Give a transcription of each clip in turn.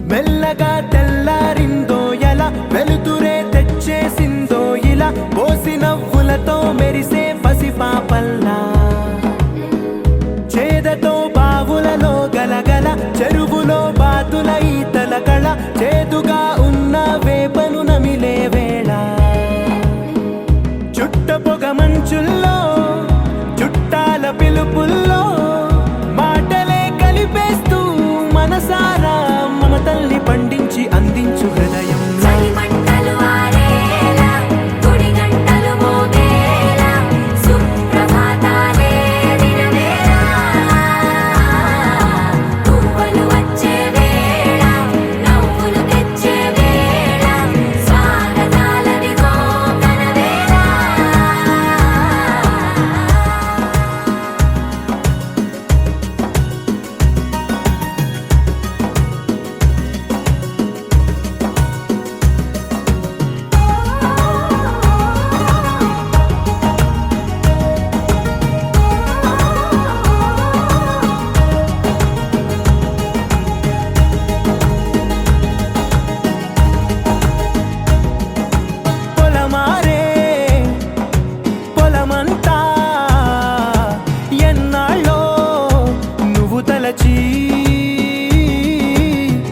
మెల్లగా తెల్లారిందో ఎలా వెలుతురే తెచ్చేసిందో ఇలా పోసి నవ్వులతో మెరిసే పసిపాపల్లా చేదతో బావులలో గలగల చెరువులో బాతుల ఈతల కళ చేదుగా ఉన్న వేపను నమిలే వేళ చుట్ట పొగ మంచుల్లో చుట్టాల పిలుపుల్లో మాటలే కలిపేస్తూ మనసారా మమతల్ని పండించి అందించు హృదయం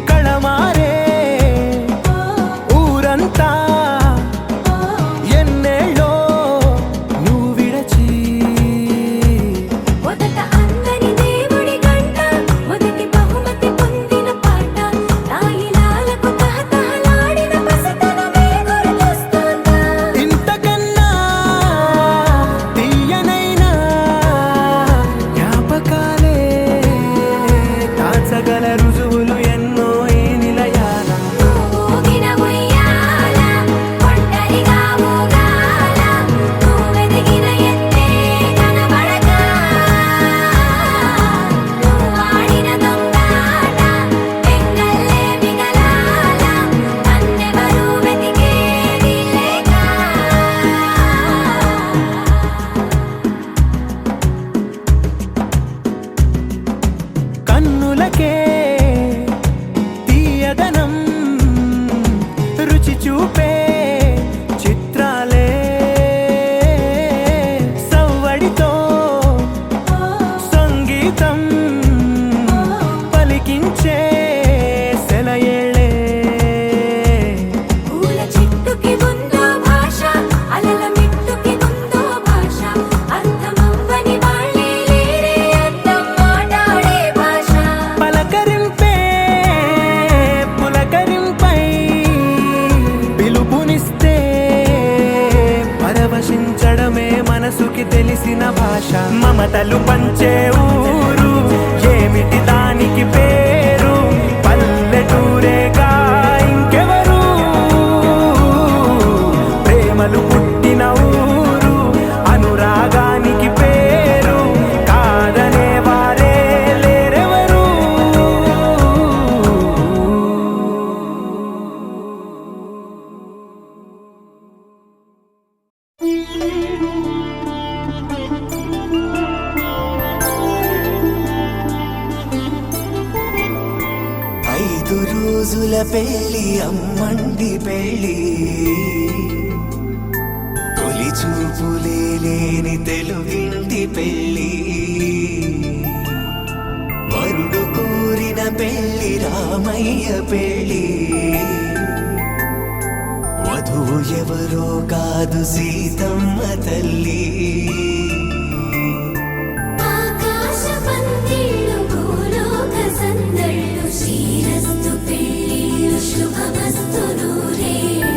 కళమారే ఊరంతా ఎన్నేళ్ళో నువ్వు విడచి మొదట అందని దేవుడి గంట మొదటి బహుమతి పొందిన పాట తాయిలాలకు తహతహలాడిన పసితనమే గుర్తొస్తుందా ఇంతకన్నా తీయనైనా జ్ఞాపకాలే దాచగల రుజువులు ఎన్నో ఈ నిలయాల ఊగిన ఉయ్యాల ఒంటరిగా ఊగాల నువ్వెదిగిన ఎత్తే కనబడక నువ్వాడిన దొంగాట పెంగల్లే మిగలాల నన్నెవరూ వెతికేది లేక కన్నులకే తీయదనం రుచి చూపే చిత్రాలే సవ్వడితో సంగీతం పలికించే సెలయేళ్ళే పూల చిట్టుకి ఉందో భాష అలల మిట్టుకి ఉందో భాష అర్థమవ్వని వాళ్ళే లేరే అర్థం మాట్లాడే భాష పలకరింపే పులకరింపై పిలుపునిస్తే పరవశించడమే మనసుకి తెలిసిన భాష మమతలు పంచే ఊరు ఏమిటి దానికి పేరు పల్లెటూరేగా ఇంకెవరు ప్రేమలు పుట్టిన ఊరు అనురాగానికి పేరు కాదనే వారే లేరెవరు ఐదు రోజుల పెళ్లి అమ్మండి పెళ్లి తొలి చూపులే లేని తెలుగింటి పెళ్లి వరుడు కోరిన పెళ్లి రామయ్య పెళ్లి వధువు ఎవరో కాదు సీతమ్మ తల్లి ఆకాశ పందిళ్ళు భూలోక సందళ్ళు శ్రీరస్తు పెళ్ళిళ్ళు శుభమస్తు నూరేళ్ళు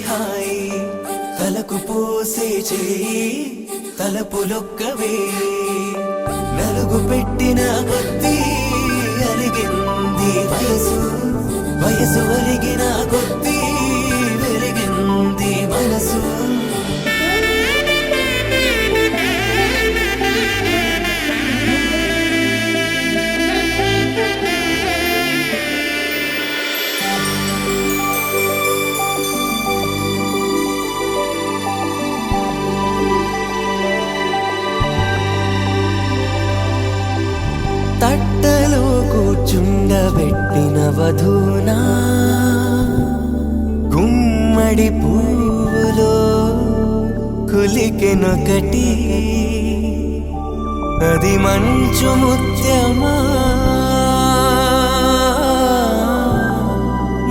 హాయి తలకు పోసే చేయి తలపులొక్కవే నలుగు పెట్టిన కొద్దీ అలిగింది వయసు వయసు అలిగిన కొద్దీ వెలిగింది మనసు తట్టలో కూర్చుండబెట్టిన వధూనా గుమ్మడి పువ్వులో కులికెనొకటి అది మంచు ముత్యమా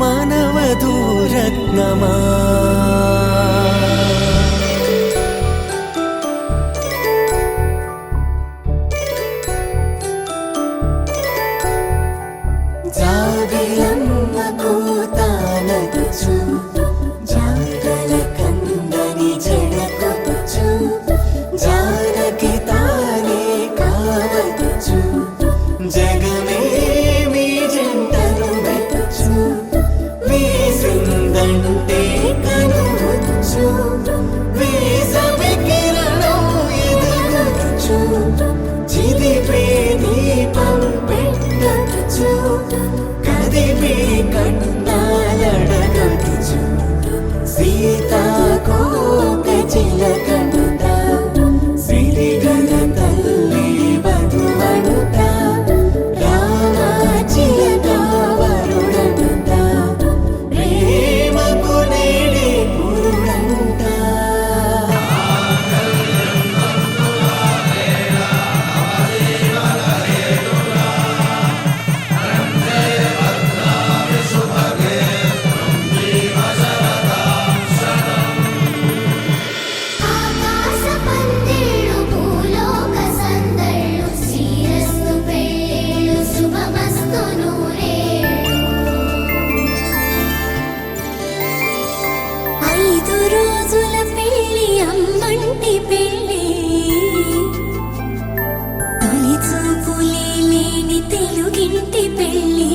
మానవధూరత్నమా జాబిలమ్మ కూతానదుచు జాడల కందని జడకొచ్చు జానకి తానే కావదుచు జగమే మీ జంటను వెతుచు వీసిందంటే కనువచ్చు వీసవి కిరణం ఎదుగుచు చిదిపే దీపం పెట్టచ్చు కదిపే కన్నాలడగచ్చు సీతాకోక చిలకనుత సిరిగల తల్లి వధువనుత రామ చిలక వరుడనుత ప్రేమకు నేడే పురుడంట ఆకాశ పందిళ్ళు భూలోక సందళ్ళు శ్రీరస్తు పెళ్ళిళ్ళు శుభమస్తు నూరేళ్ళు 5 రోజుల పెళ్ళి అమ్మంటి పెళ్ళి తొలి చూపులే లేని తెలుగింటి పెళ్ళి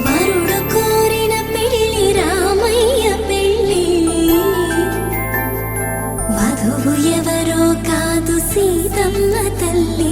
వరుడు కోరిన పెళ్ళి రామయ్య పెళ్ళి వధువు ఎవరో కాదు సీతమ్మ తల్లి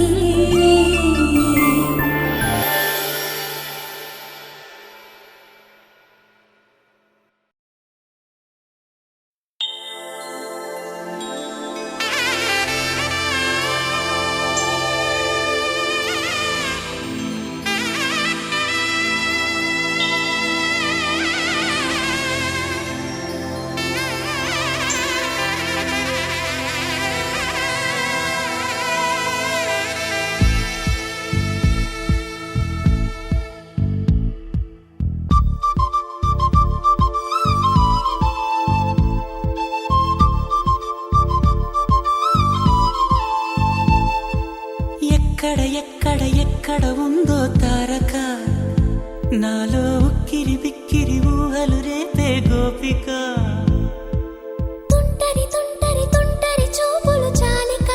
ఎక్కడ ఉందో తారక నాలో ఉక్కిరి బిక్కిరి ఊహలు రేపే గోపిక తుంటరి తుంటరి తుంటరి చూపులు చాలిక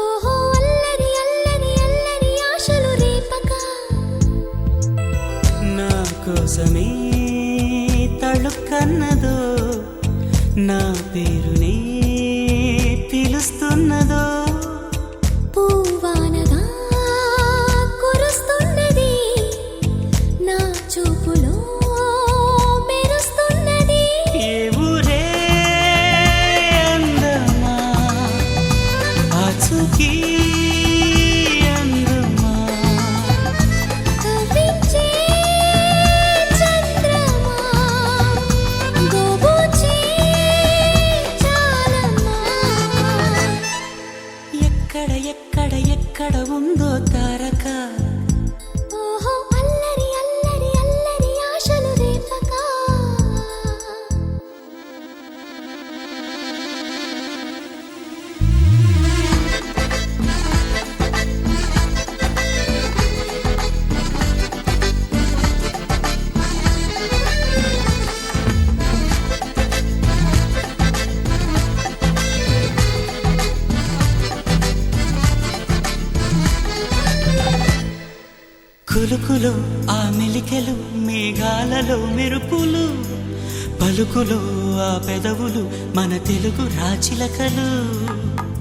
ఓహో అల్లరి అల్లరి అల్లరి ఆశలు రేపక నా కోసమే తళుక్కన్నదో నా పేరునే పిలుస్తున్నదో పూవానగా కురుస్తున్నది నా చూపులో మెరుస్తున్నది ఏ ఊరే అందమా ఆచూకీ అందమా కవ్వించే చంద్రమా గోబూచే చాలమా కులుకులో ఆ మెలికెలు మేఘాలలో మెరుపులు పలుకులో ఆ పెదవులు మన తెలుగు రాచిలకలు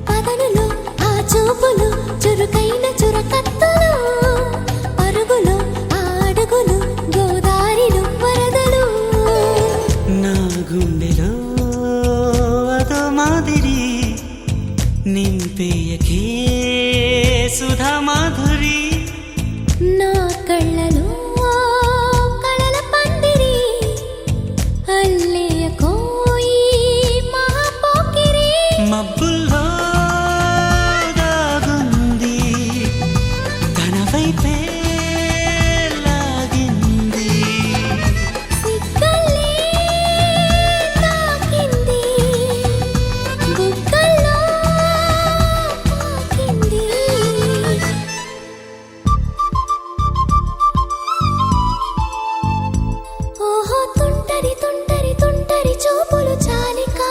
పదనులో ఆ చూపులు చురుకైన చురకత్తులు పరుగులో ఆ అడుగులు గోదారిలో వరదలు నా గుండెలో అదో మాదిరి నింపేయకే సుధా మాధురి నా కళ్ళలో కళల పందిరి అల్లేయ కోయి మహాపోకిరి మబ్బుల్లో దాగుంది తన వైపే లాగింది సిగ్గలే తాకింది బుగ్గల్లో తాకింది ఓహో తుంటరి తుంటరి తుంటరి చూపులు చాలికా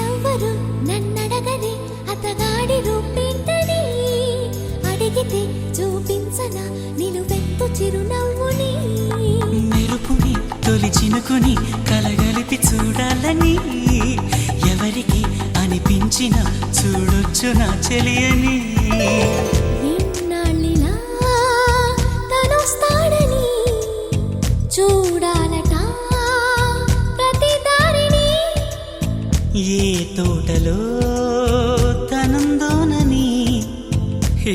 ఎవరు నన్నడగని అతగాడి రూపేంటని అడిగితే చూపించనా నిలువెత్తు చిరునవ్వుని మెరుపుని తొలి చినుకుని కలగలిపి చూడాలని ఎవరికి అనిపించిన చూడొచ్చు నా చెలియని నిన్నాళ్ళిలా తనొస్తాడని చూడాలట ప్రతి దారిని ఏ తోటలో తనందోనని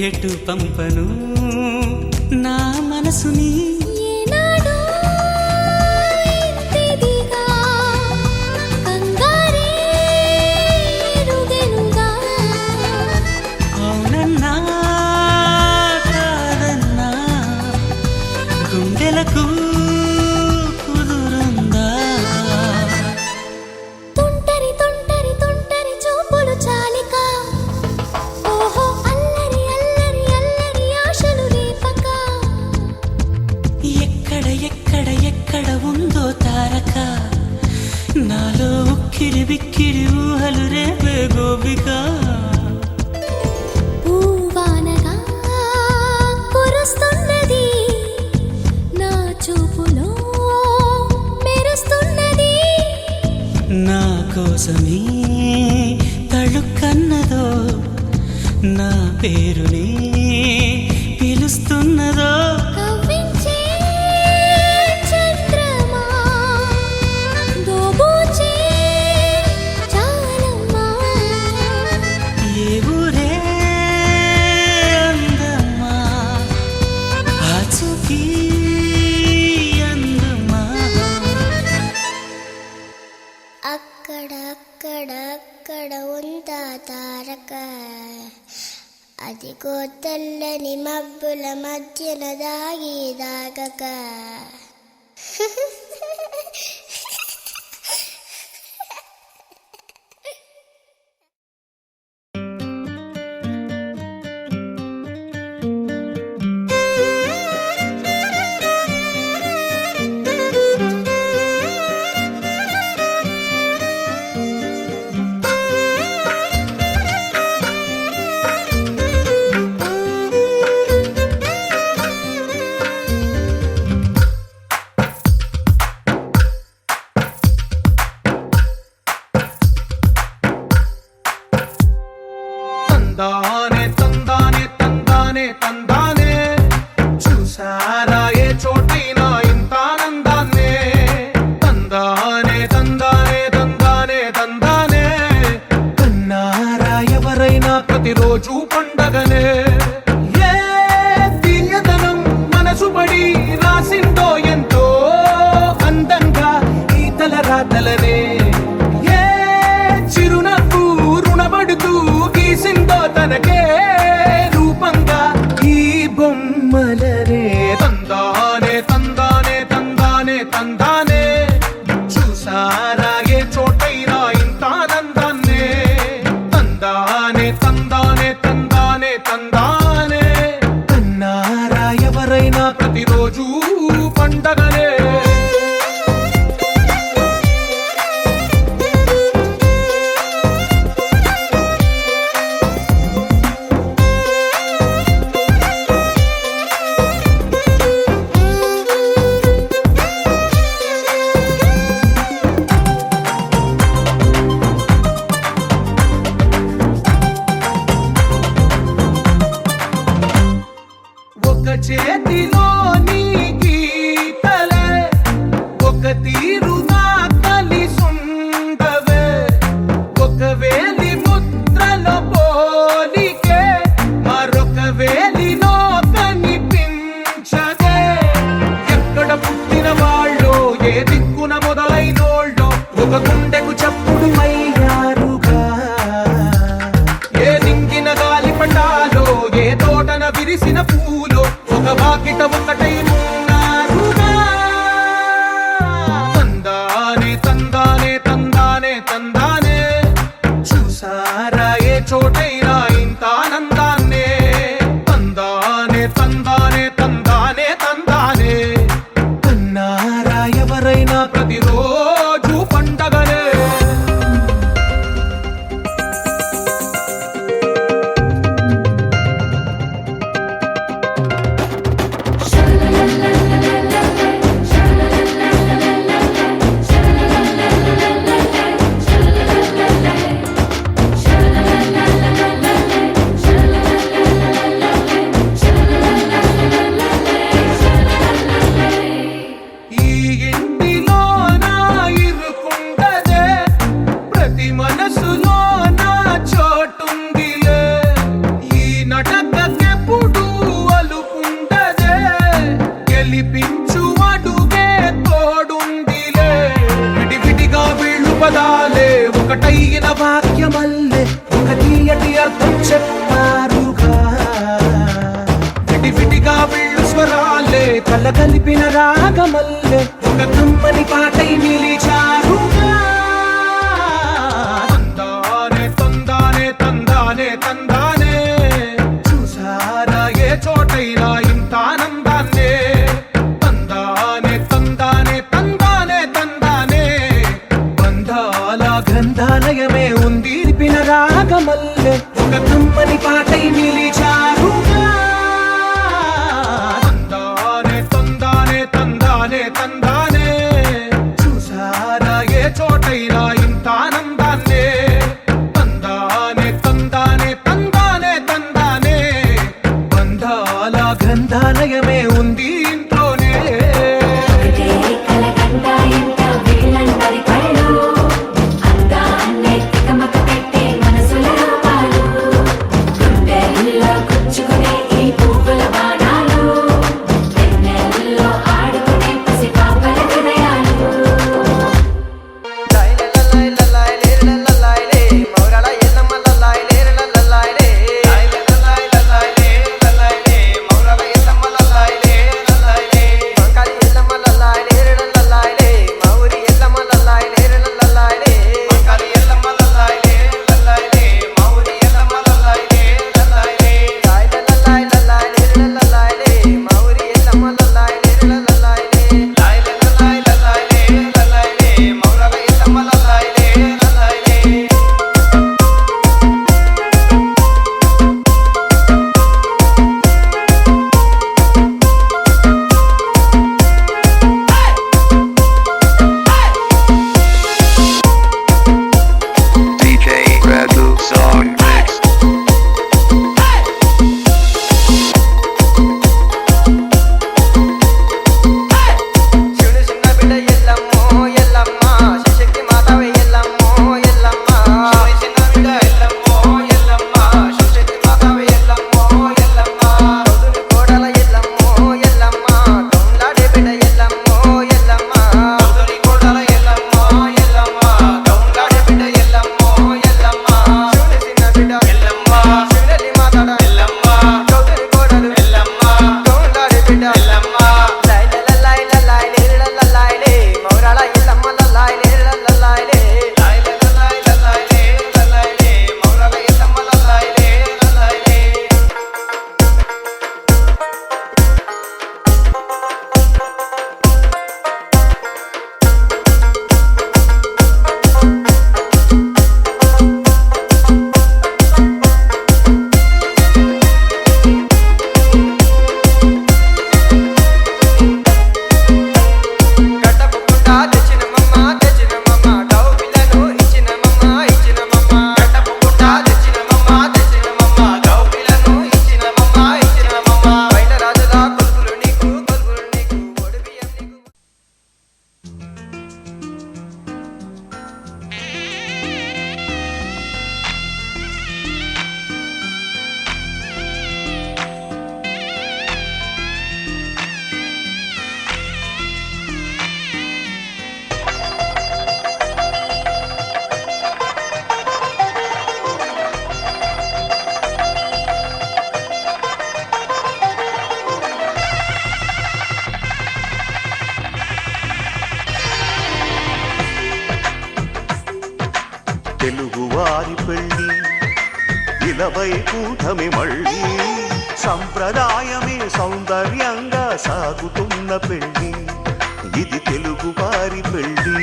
ఎటు పంపను నా మనసుని ఏనాడో ఇంతిదిగా కంగారే ఎరుగెనుగా అవునన్నా కాదన్నా గుండెలకు కుదురుందా తుంటరి తుంటరి తుంటరి చూపులు చాలిక ఓహో అల్లరి అల్లరి అల్లరి ఆశలు రేపక ఎక్కడ ఎక్కడ ఎక్కడ ఉందో తారక నాలో ఉక్కిరి బిక్కిరి ఊహలు రేపే గోపిక పూవానగా కురుస్తున్నది నా చూపులో మెరుస్తున్నది నా కోసమే తళుక్కన్నదో నా పేరునే పిలుస్తున్నదో కవ్వించే చంద్రమా దోబూచే చాలమ్మా ఏ ఊరే అందమ్మా ఆచూకీ అందమ్మా అక్కడ అక్కడ అక్కడ ఉందా తారక అదిగో తెల్లని మబ్బుల మధ్యన దాగి దాగక తందానే తందానే తందానే తందానే చూసారా ఏ చోటైనా ఇంత ఆనందాన్నే తందానే తందానే తందానే తందానే కన్నారా ఎవరైనా ప్రతిరోజు పండగనే ఏ తీయదనం మనసు పడి రాసిందో ఎంతో అందంగా ఈ తల రాతలనే ఏ చిరునవ్వు చేతిలోని గీతలే ఒక తీరుగా కలిసుండవే ఒక వేలి ముద్రలో పోలికే మరొక వేలిలో కనిపించదే ఎక్కడ పుట్టిన వాళ్ళో ఏ దిక్కున మొదలైనోళ్ళో ఒక గుండెకు చప్పుడు అయ్యారుగా ఏ నింగిన గాలి పటాలో ఏ తోటన విరిసిన పూలో ఒక వాకిట ఒకటై ఉన్నారుగా తందానే తందానే తందానే తందానే చూసారా ఏ చోటైనా ఇంత ఆనందాన్నే తందానే తందానే తందానే తందానే అన్నారా ఎవరైనా ప్రతిరోజు పండగనే ఈ ఇంటిలో నా ఇరుకుండదే ప్రతి మనసులో నా చోటుందిలే ఈ నటకెప్పుడు అలుకుండదే గెలిపించు అడుగే తోడుందిలే విడివిడిగా వీళ్ళు పదాలే ఒకటైన వాక్యమల్లే ఒక తీయటి అర్థం చెప్పారుగా విడివిడిగా వీళ్ళు స్వరాలే కలగలిపిన రాగమల్లే ఒక కమ్మని పాటై నిలిచారుగా తందానే తందానే తందానే తందానే చూసారా ఏ చోటైనా ఇంత ఆనందాన్నే తందానే తందానే తందానే తందానే బంధాల గ్రంథాలయమే ఉందిరిపిన రాగమల్లే ఒక కమ్మని పాటై నిలిచారుగా తందానే తందానే తందానే తందానే చూసా తెలుగువారి పెళ్ళి ఇలవై కూటమి మళ్ళీ సంప్రదాయమే సౌందర్యంగా సాగుతున్న పెళ్ళి ఇది తెలుగువారి పెళ్ళి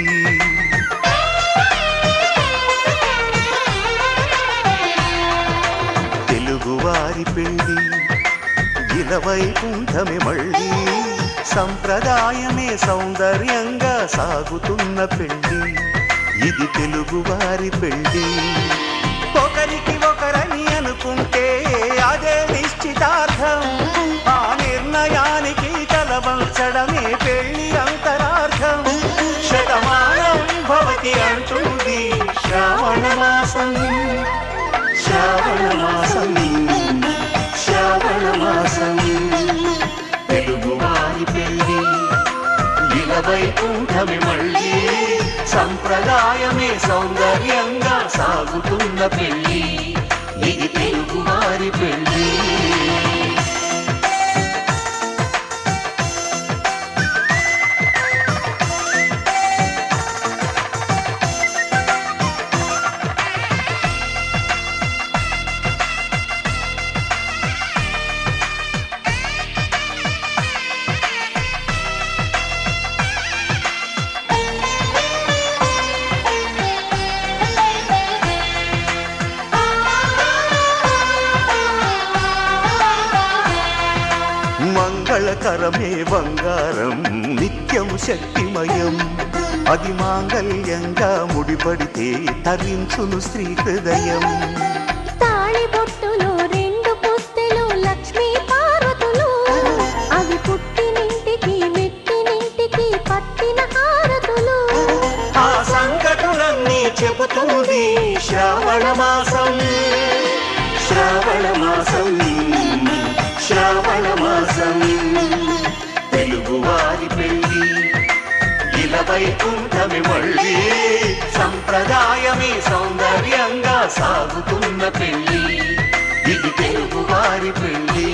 తెలుగువారి పెళ్ళి ఇలవై కూటమి మళ్ళీ సంప్రదాయమే సౌందర్యంగా సాగుతున్న పెళ్ళి ఇది తెలుగువారి పెళ్ళి ఒకరికి ఒకరని అనుకుంటే అదే నిశ్చితార్థం ఆ నిర్ణయానికి తలవంచడమే పెళ్లి అంతరార్థం శతమానం భవతి అంటుంది శ్రావణ మాసం శ్రావణ మాసం శ్రావణ మాసం తెలుగువారి పెళ్ళి ఇలవై కూటమి మళ్ళీ సంప్రదాయమే సౌందర్యంగా సాగుతున్న పెళ్ళి ఇది తెలుగువారి పెళ్ళి మంగళకరమే బంగారం నిత్యం శక్తిమయం అది మాంగళ్యంగా ముడిపడితే తరించును స్త్రీ హృదయం తాళి బొట్టులో రెండు పుస్తెలు లక్ష్మీ పార్వతులు అవి పుట్టినింటికి మెట్టినింటికి పట్టిన హారతులు ఆ సంకటులన్నీ చెబుతుంది శ్రావణ మాసం శ్రావణ మాసం శ్రావణ మాసం తెలుగువారి పెళ్ళి ఇలవై కూటమి మళ్ళీ సంప్రదాయమే సౌందర్యంగా సాగుతున్న పెళ్ళి ఇది తెలుగువారి పెళ్ళి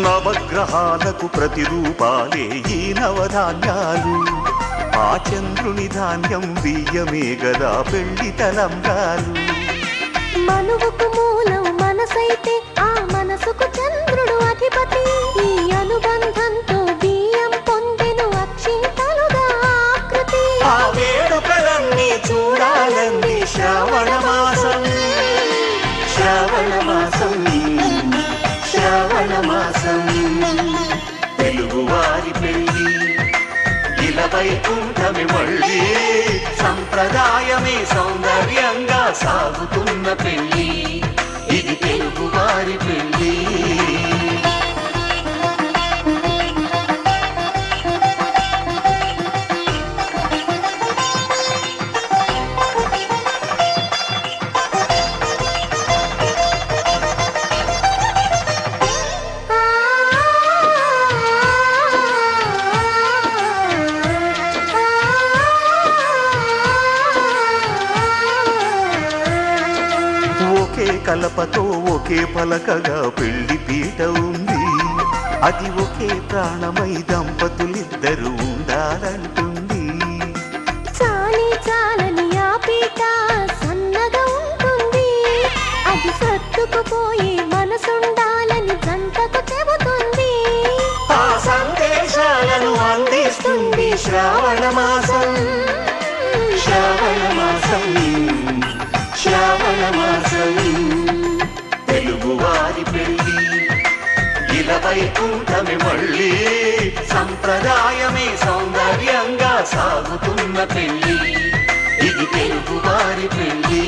నవగ్రహాలకు ప్రతిరూపాలే ఈ నవధాన్యాలు ఆ చంద్రుని ధాన్యం బియ్యమే గదా పెళ్లి తలంబ్రాలు మనువుకు మూలం మనసైతే ఆ మనసుకు చంద్రుడు అధిపతి ఈ అనుబంధంతో బియ్యం పొందెను అక్షింతలుగా ఆకృతి ఆ వేడుకలన్నీ చూడాలంది శ్రావణ మాసం శ్రావణ మాసం శ్రావణ మాసం తెలుగువారి పెళ్ళి ఇలవై కూటమి మళ్ళీ సంప్రదాయమే సౌందర్యంగా సాగుతున్న పెళ్ళి ఇది తెలుగువారి పెళ్ళి ఒకే కలపతో ఒకే పలకగా పెళ్లి పీట ఉంది అది ఒకే ప్రాణమై దంపతులిద్దరూ ఉండాలంటుంది చాలి చాలని ఆ పీట సన్నగా ఉంటుంది అది సర్దుకుపోయే మనసుండాలని జంటకు చెబుతుంది ఆ సందేశాలను అందిస్తుంది శ్రావణ మాసం శ్రావణ మాసం శ్రావణ మాసం తెలుగువారి పెళ్ళి ఇలవై కూటమి మళ్ళీ సంప్రదాయమే సౌందర్యంగా సాగుతున్న పెళ్ళి ఇది తెలుగువారి పెళ్ళి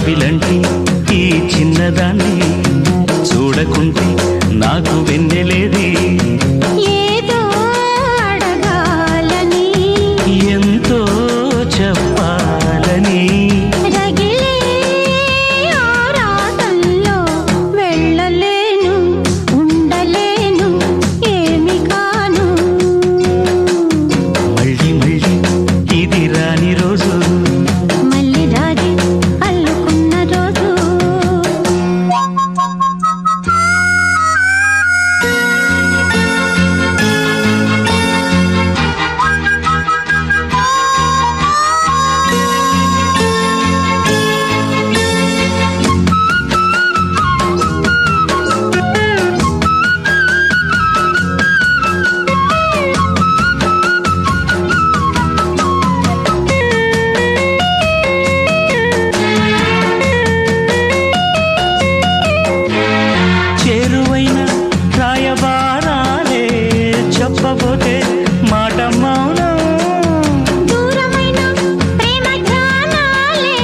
జాబిలంటి ఈ చిన్నదాన్ని చూడకుంటే నాకు వెన్నెలేది ఏదో అడగాలని ఎంతో చెప్పాలని రగిలే ఆరాటంలో వెళ్ళలేను ఉండలేను ఏమి కాను మళ్ళీ మళ్ళీ ఇది రాని రోజు మళ్ళీ రాజీ అల్లుకున్న రోజు చేరువైన రాయబారాలే చెప్పబోతే మాట మౌనం దూరమైన ప్రేమ ధ్యానాలే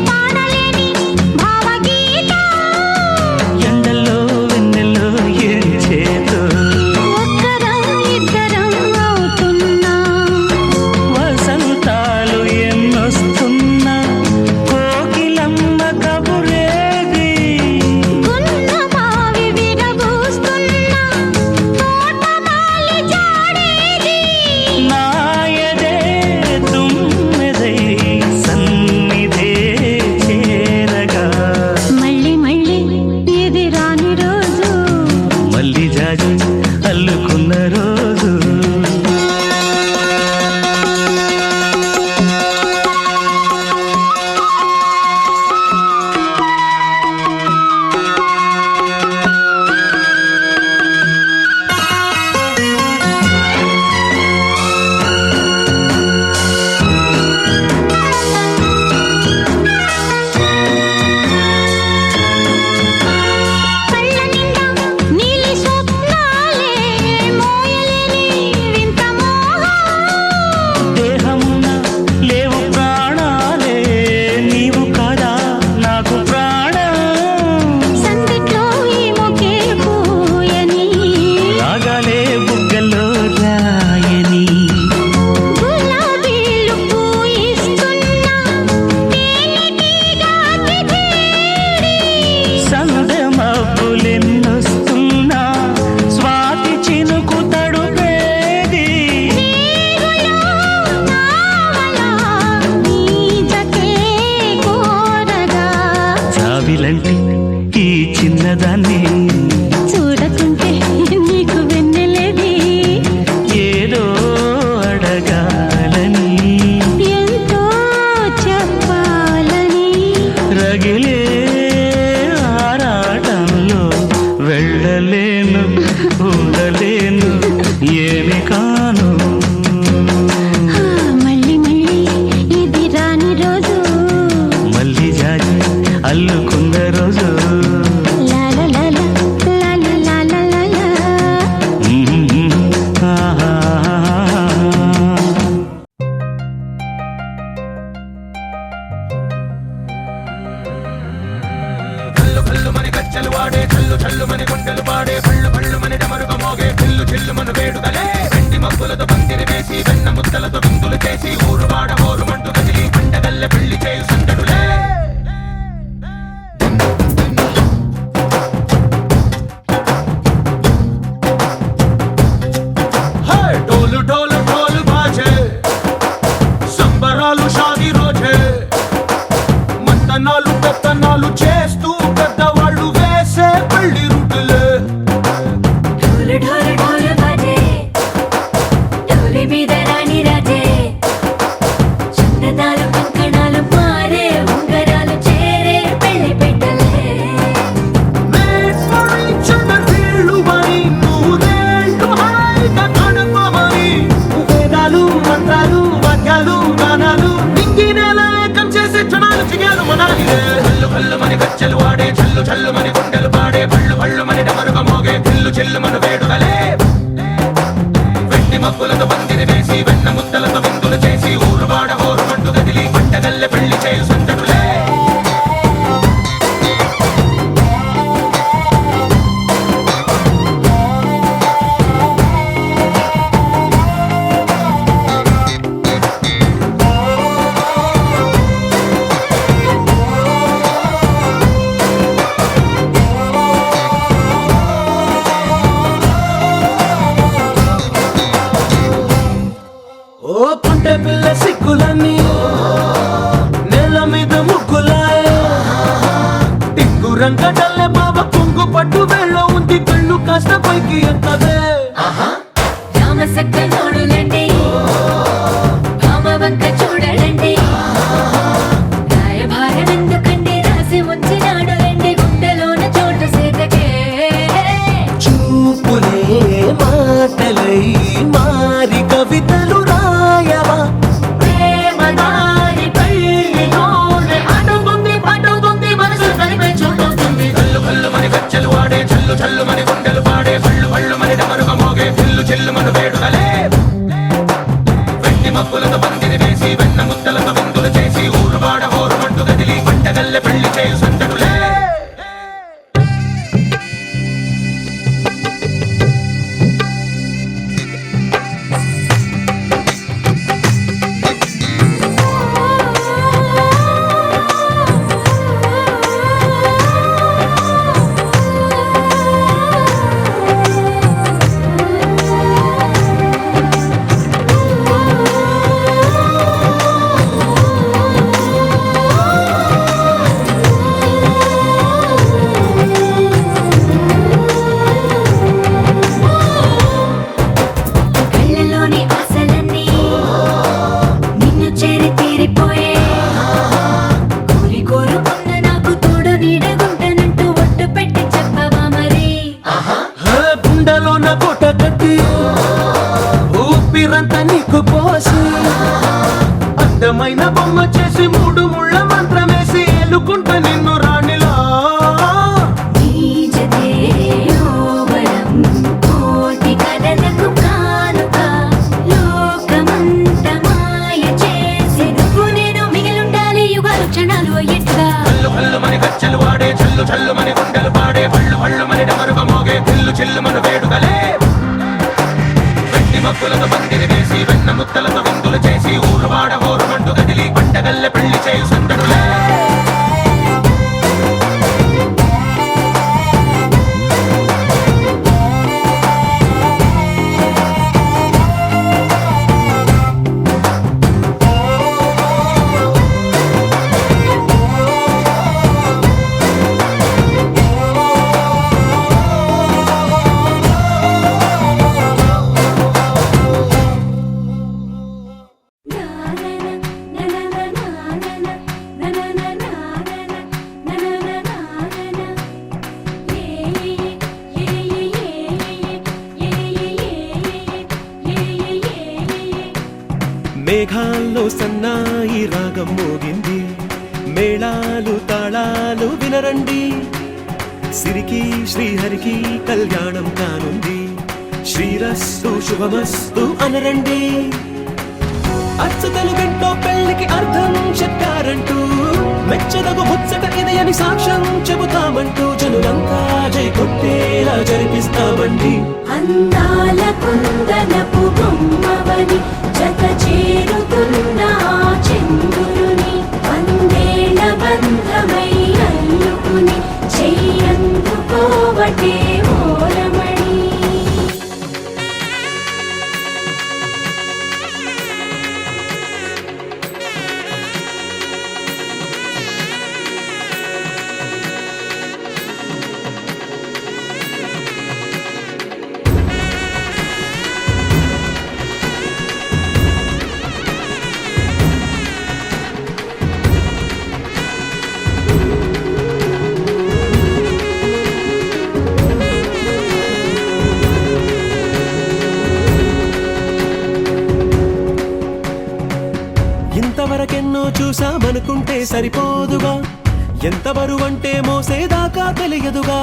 పాడలేని భావగీతం ఎండల్లో వెన్నెల్లో ఏం చేతో ఒక్కరం ఇద్దరం అవుతున్నా వసంతాలు ఎన్నొస్తున్నా కోకిలమ్మ కబురేది గున్న మావి విరబూస్తున్నా తోటమాలి జాడేది నాయదే తుమ్మెదై సన్నిధే చేరగా మళ్ళీ మళ్ళీ ఇది రాని రోజు మళ్ళీ జాజి అల్లుకున్న రోజు కళ్ళ నిండా నీలి స్వప్నాలే మోయలేని వింత మోహం దేహమున లేవు ప్రాణాలే నీవు కదా నాకు ప్రాణం సందిట్లో ఈ మొకే పూయని రాగాలే బుగ్గల్లో రాయని గులాబీలు పూయిస్తున్నా తేనెటీగకి చేరి సందె మబ్బులెన్నొస్తున్నా స్వాతి చినుకు తడుపేది జాబిలంటి ఈ చిన్నదాన్ని చూడకుంటే నీకు వెన్నెలేది ఏదో అడగాలని ఎంతో చెప్పాలని రగిలే ఆరాటంలో వెళ్ళలేను ఉండలేను ఏమి కాను మళ్ళీ మళ్ళీ ఇది రాని రోజు మళ్ళీ జాజి అల్లుకున్న రోజు లాల లాల లాల లాల లాల ఆహా. కల్లు కల్లు మని గజ్జలు వాడే చల్లు చల్లు మని గుండెలు పాడే పళ్ళు పళ్ళు మని డమరుగ మోగే పిల్లు చిల్లు మన వేడుదలే వెండి మబ్బులతో పందిరి వేసి వెన్న ముద్దలతో విందులు చేసి ఊరు వాడ ఊరు మంటు కదిలి పండగల్లె పెళ్లి చేయు సందడులే హే, డోలు డోలు డోలు బాజే సంబరాలు షాదీ రోజే మంతనాలు పెత్తనాలు చేస్తూ పెద్దవాళ్ళు వేసే పెళ్లి రూటులే ढोल ढोल ढोल बाजे ढोली మీద రాణి రాజే చిన్నదాలు కంకణాలు మారే ఉంగరాలు చేరే పెళ్లి పెట్టలే Made for each other వీళ్ళు మరి నూరేళ్ళు హాయిగా గడపమని వేదాలు మంత్రాలు వాక్యాలు గానాలు నింగినేల ఏకం చేసే క్షణాలు చిగాలు మనాలిలే కల్లు కల్లు మని గజ్జలు వాడే చల్లు చల్లు మని గుండెలు పాడే పళ్ళు పళ్ళు మని డమరుగ మోగే పిల్లు చిల్లు మన వేడుదలే వెండి మబ్బులతో పందిరి వేసి వెన్న ముద్దలతో విందులు చేసి ఊరు వాడ ఊరు మంటు గదిలి పంటగల్లె పెళ్లి చేయు సందడులే రంగడల్లే బావ కొంగు పట్టు వేళ్ళ ఉంది కళ్ళు కాస్త పైకి ఎక్కదే రామసక్క నోడులండి భామ వంక చూడడండి రాయభారం ఎందుకండి రాసి ఉంచినాడు రండి గుండెలోన చోటు సీతకే చూపులే మాటలై మారి కవితలు రాయవా ప్రేమ దారి పల్లిలోనే అడుగుంది పడుతుంది మనసు కలిపే చోటవుతుంది కళ్ళు కళ్ళు మని గజ్జలు వాడే చల్లు చల్లు మని గుండెలు పాడే పళ్ళు పళ్ళు మని డమరుగ మోగే పిల్లు చెల్లు మన వేడుకలే వెండి మబ్బులతో పందిరి వేసి వెన్న ముద్దలతో విందులు చేసి ఊరు వాడ హోరు మంటు గదిలి పంటగల్లె పెళ్లి చేయు సందడులే కళ్ళలోని ఆశలన్నీ నిన్ను చేరి తీరిపోయే కోరి కోరుకున్న నాకు తోడు నీడగుంటనంటూ ఒట్టు పెట్టి చెప్పవా మరి గుండెలోన కోట కట్టి ఊపిరంతా నీకు పోసి అందమైన బొమ్మ చేసి మూడు ముళ్ళ మంత్రమేసి ఎలుకుంట నిన్ను రాణిలా నీజతే ఓవరం కోటి కలలకు కానుక లోకమంత మాయ చేసి నువ్వు నేను మిగిలుండాలి యుగాలు క్షణాలు అయ్యేట్టుగా కళ్ళు కళ్ళు మని గజ్జలు వాడే చల్లు చల్లు మని గుండెలు పాడే పళ్ళు పళ్ళు మని డమరుగ మోగే పిల్లు చిల్లు మన వేడుకలే వెండి మబ్బులతో పందిరి వేసి వెన్న ముద్దలతో విందులు చేసి ఊరు వాడ హోరు మంటు గదిలి పంటగల్లె పెళ్లి చేయు సందడులే మేఘాల్లో సన్నాయి రాగం మోగింది మేళాలు తాళాలు వినరండి సిరికి శ్రీహరికి కళ్యాణం కానుంది శ్రీరస్తు శుభమస్తు అనరండి అచ్చతలు గంటో పెళ్లికి అర్థం చెప్పారంటూ మెచ్చదగు ముచ్చట ఇది అని సాక్ష్యం చెబుతామంటూ జనులంతా జై కొట్టేలా జరిపిస్తామండి అందాల కుందనపు బొమ్మవని జత చేరుతున్న చంద్రుని వందేళ్ల బంధమై అల్లుకుని చెయ్యందుకోవటే ఓరమణి ఇంతవరకెన్నో చూసామనుకుంటే సరిపోదుగా ఎంత బరువంటే మోసేదాకా తెలియదుగా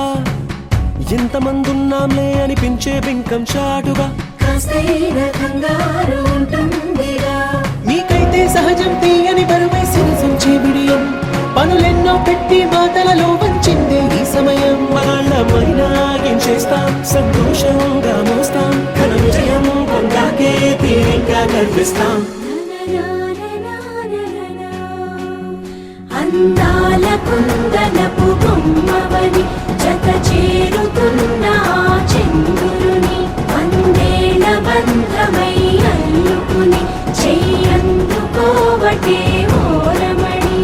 ఇంతమందున్నాంలే అనిపించే బింకం చాటుగా కాస్తైన కంగారు ఉంటుందిగా నీకైతే సహజం తీయని బరువేసిన సంచే బిడియం పనులెన్నో పెట్టి మాటలలో వంచిందే ఈ సమయం వాళ్ళమైనా ఏం చేస్తాం సంతోషంగా మోస్తాం ఘన విజయం పొందాకే తీరిగ్గా కనిపిస్తాం అందాల కుందనపు బొమ్మవని జత చేరుతున్న చంద్రుని వందేళ్ల బంధమై అల్లుకుని చెయ్యందుకోవటే ఓరమణి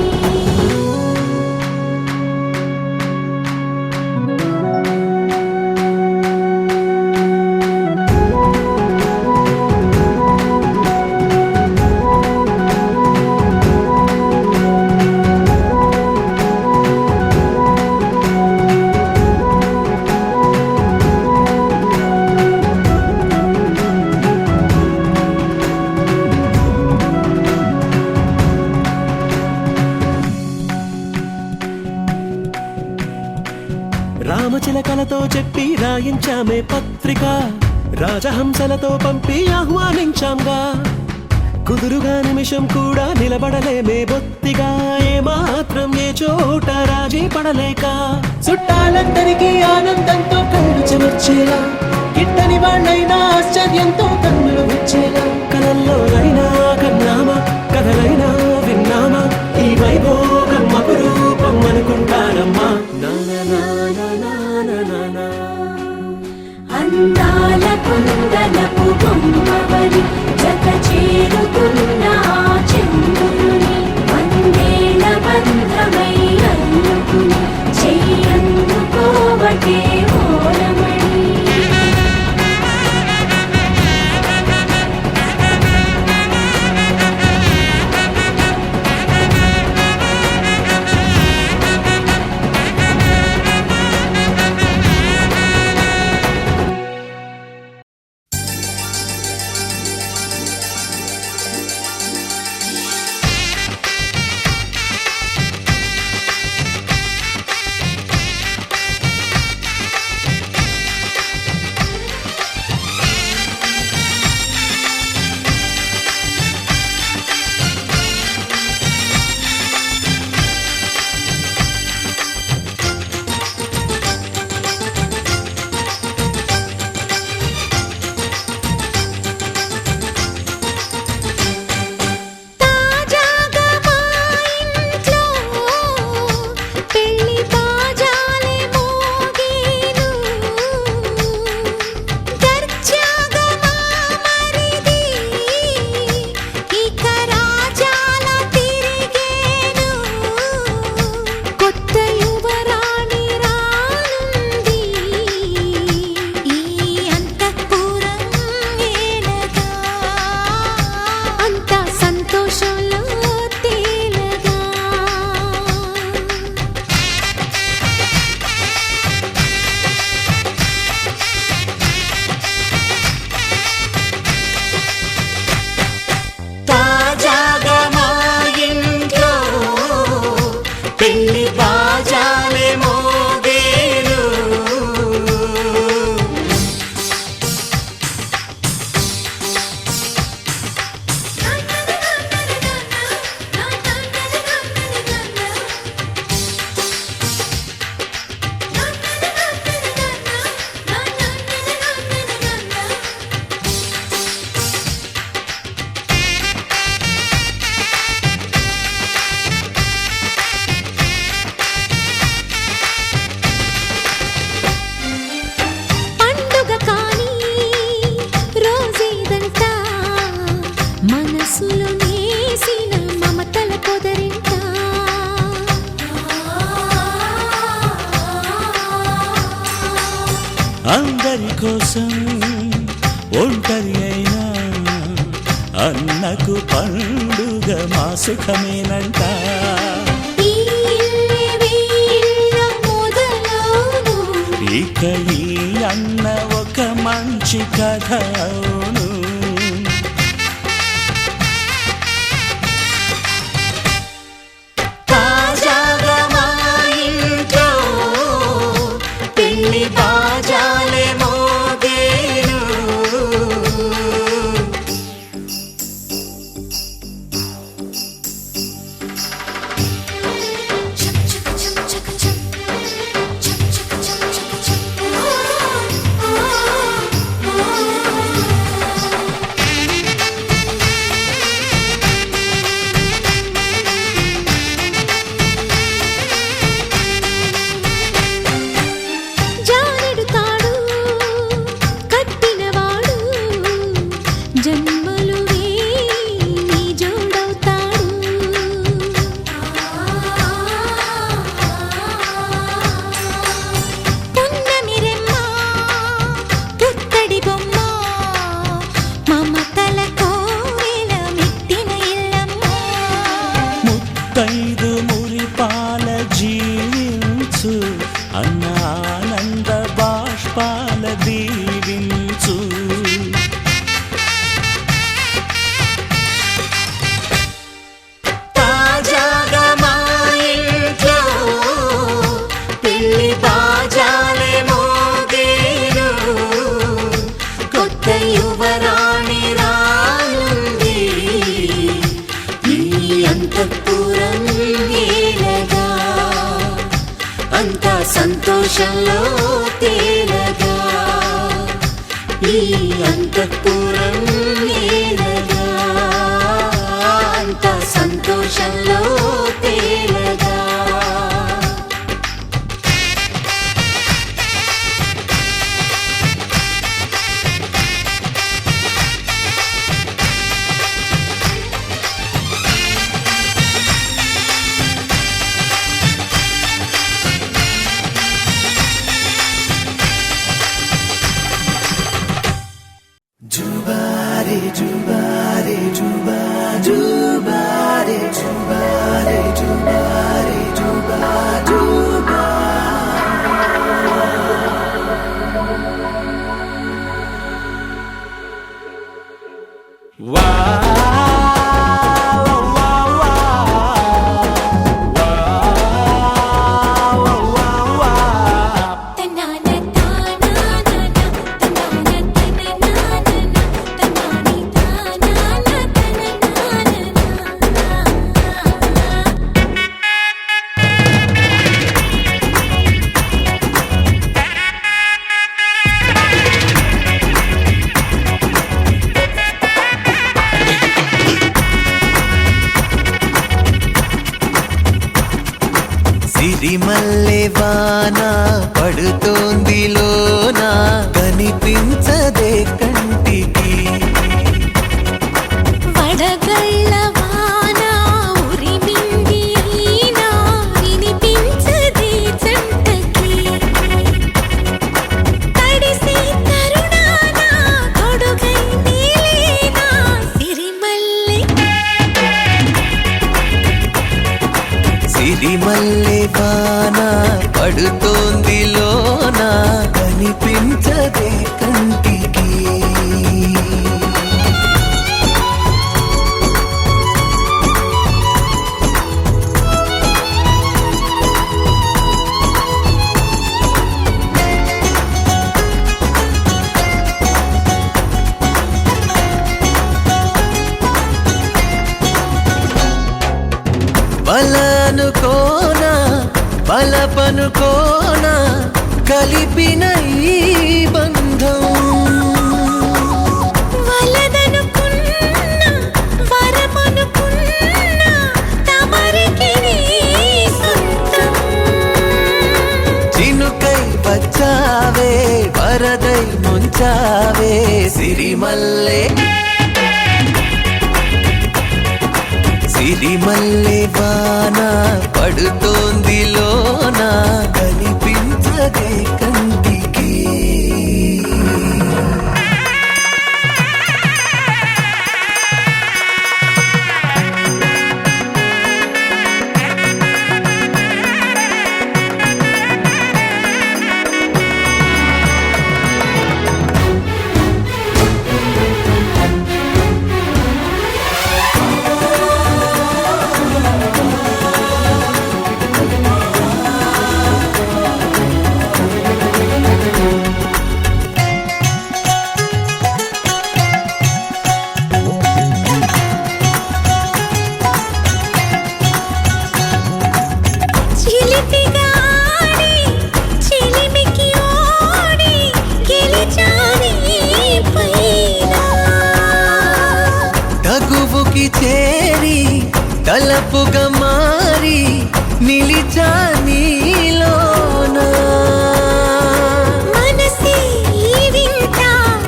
రామచిలకలతో చెప్పి రాయించామే పత్రిక, రాజహంసలతో పంపి ఆహ్వానించాంగా. కుదురుగా నిమిషం కూడా నిలబడలేమే బొత్తిగా, ఏమాత్రం ఏ చోట రాజీ పడలేక. చుట్టాలందరికీ ఆనందంతో కళ్ళు చెమర్చేలా, గిట్టని వాళ్ళైనా ఆశ్చర్యంతో కన్నులు వచ్చేలా. కలల్లోనైనా కన్నామా, కథలైనా విన్నామా, ఈ వైభోగం అపురూపం అనుకుంటానమ్మా. అందాల కుందనపు బొమ్మవని జత చేరుకున్న చంద్రుని, వందేల బంధమై అల్లుకుని చెయ్యందుకోవటే ఓరమణి. అందరి కోసం ఒంటరి అయినా అన్నకు పండుగ మా సుఖమేనంట. ఇక ఈ అన్న ఒక మంచి కథ అవును. తాజాగా మా ఇంట్లో పెళ్లి బాజాలే మోగేను. ముత్తైదు మురిపాల జీవించు అన్న ఆనంద బాష్పాల దీవించు. తాజాగా మా ఇంట్లో పెళ్లి బాజా అంతా సంతోషంలో తేలగా ఈ అంతఃపురం నేలగా అంతా సంతోషంలో తేలగా Jubare, jubare, juba, jubare, jubare, jubare, juba, juba. సిరిమల్లె వాన పడుతోంది లోన కనిపించదే కంటికి వడగళ్ళ వాన ఉరిమింది అయినా వినిపించదే జంటకి తడిసి తరుణాన తొడుగై నీలేనా సిరిమల్లె సిరిమల్లె వాన పడుతోంది లోన కనిపించదే కంటికి బలనుకోనా బలపనుకోనా కలిపిన ఈ బంధం వలదనుకున్నా వరమనుకున్నా తమరికి నీ సొంతం చినుకై వచ్చావే వరదై ముంచావే సిరిమల్లె సిరిమల్లె వాన పడుతోంది లోన కనిపించదే కంటికి చేరి తలపుగా మారి నిలిచా నీలోన మనసే వింత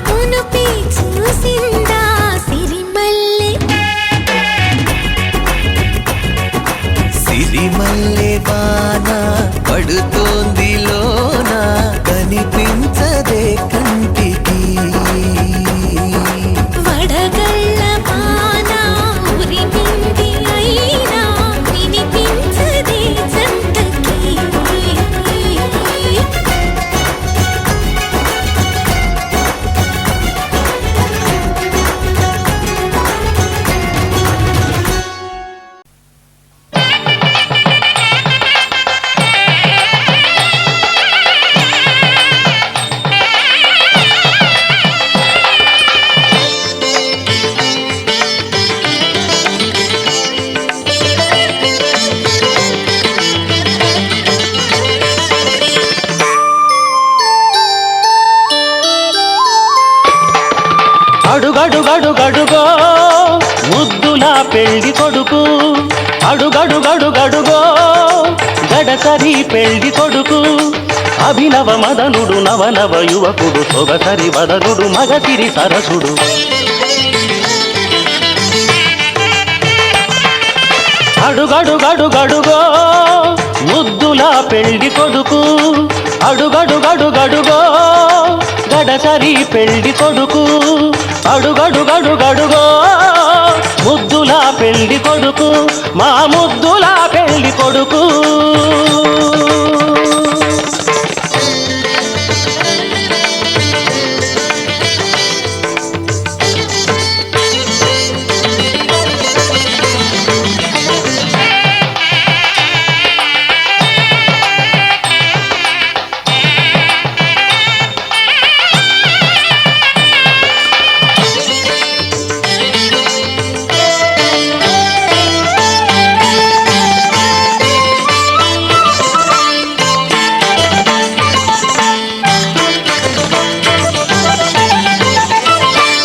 మునుపే చూసిందా సిరిమల్లె సిరిమల్లె వాన పడుతోంది లోన కనిపించదే కంటికి వడగళ్ళ వాన ఉరిమింది అయినా వినిపించదే జంటకి అడుగడుగడుగో ముద్దులా పెళ్లి కొడుకు అడుగడుగడుగడుగో గడసరి పెళ్లి కొడుకు అభినవ మదనుడు నవనవ యువకుడు సొగసరి వదనుడు మగసిరి సరసుడు అడుగడుగడుగడుగో ముద్దులా పెళ్లి కొడుకు అడుగడుగడుగడుగో గడసరి పెళ్లి కొడుకు అడుగడుగడుగడుగో ముద్దులా పెళ్లి కొడుకు మా ముద్దులా పెళ్లి కొడుకు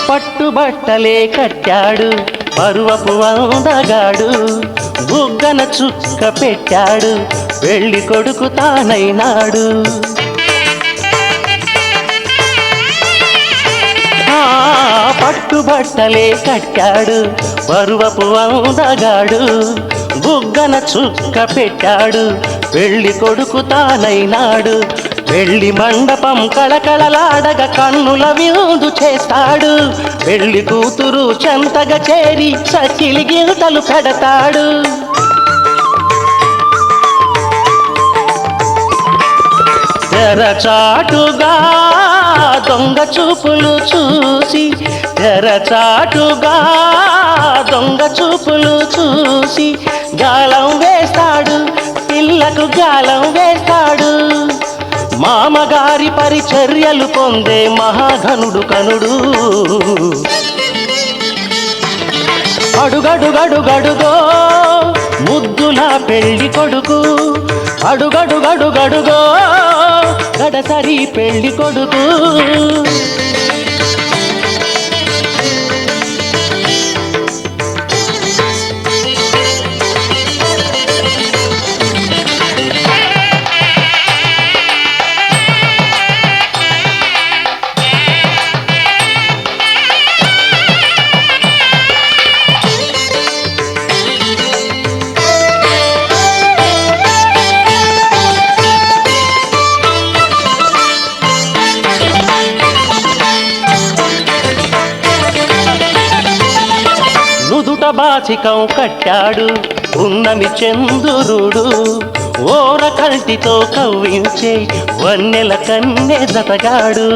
పట్టుబట్టలే కట్టాడు పరువపు అందగాడు బుగ్గన చుక్క పెట్టాడు పెళ్లి కొడుకు తానైనాడు పట్టుబట్టలే కట్టాడు పరువపు అందగాడు బుగ్గన చుక్క పెట్టాడు పెళ్లి కొడుకు తానైనాడు పెళ్లి మండపం కళకళలాడగా కన్నుల విందు చేస్తాడు పెళ్లి కూతురు చెంతగా చేరి సకిలి గిల్తలు పెడతాడు తెరచాటుగా దొంగ చూపులు చూసి తెరచాటుగా దొంగ చూపులు చూసి గాలం వేస్తాడు పిల్లకు గాలం వేస్తాడు మామగారి పరిచర్యలు పొందే మహాఘనుడు కనుడు అడుగడుగడుగడుగో ముద్దులా పెళ్లి కొడుకు అడుగడుగడుగడుగో గడసరి పెళ్లి కొడుకు నుదుట బాసికం కట్టాడు ఉన్నమి చంద్రుడు ఓర కంటితో కవ్వించే వన్నెల కన్నె జతగాడు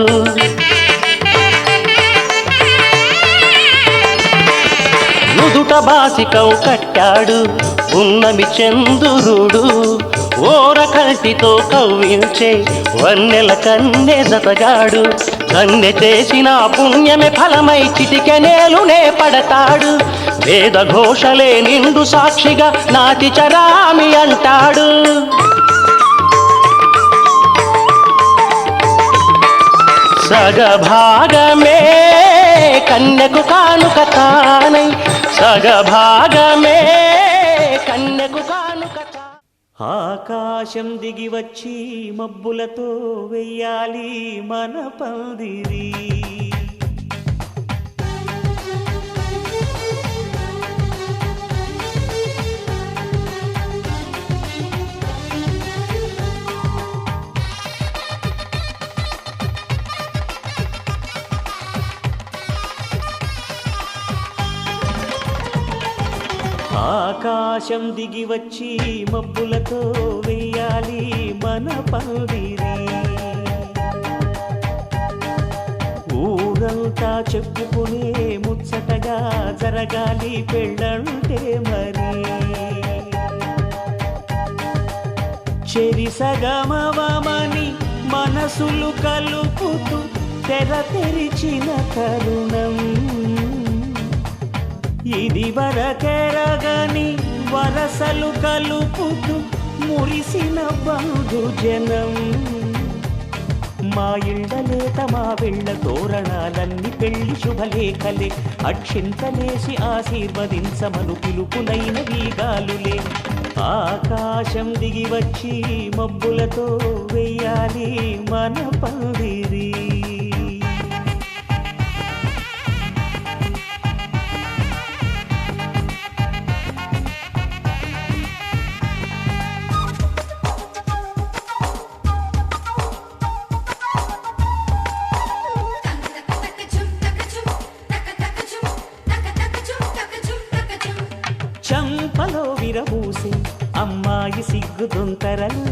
నుదుట బాసికం కట్టాడు ఉన్నమి చంద్రుడు ఓర కంటితో కవ్వించే వన్నెల కన్నె జతగాడు కన్నె చేసిన పుణ్యమే ఫలమై చిటికెనేలునే పడతాడు వేద ఘోషలే నిండు సాక్షిగా నాటి చరామి అంటాడు సగభాగమే కన్యకు కానుక తానై సగభాగమే కన్యకు కానుక ఆకాశం దిగి వచ్చి మబ్బులతో వెయ్యాలి మన పందిరి ఆకాశం దిగి వచ్చి మబ్బులతో వెయ్యాలి మన పందిరి ఊరంతా చెప్పుకునే ముచ్చటగా జరగాలి పెళ్ళంటే మరి చెరిసగమవమని మనసులు కలుపుతూ తెర తెరిచిన తరుణం ఇది వరకెరగని వరసలు కలుపుతూ మురిసిన బంధుజనం మా ఇళ్ళలేత మా వెళ్ళ తోరణాలన్నీ పెళ్లి శుభలేఖలే అక్షింతలేసి ఆశీర్వదించమను పిలుపులైన వీగాలులే ఆకాశం దిగి వచ్చి మబ్బులతో వెయ్యాలి మన పందిరి చంపలో విరబూసి అమ్మాయి సిగ్గుదొంతరలు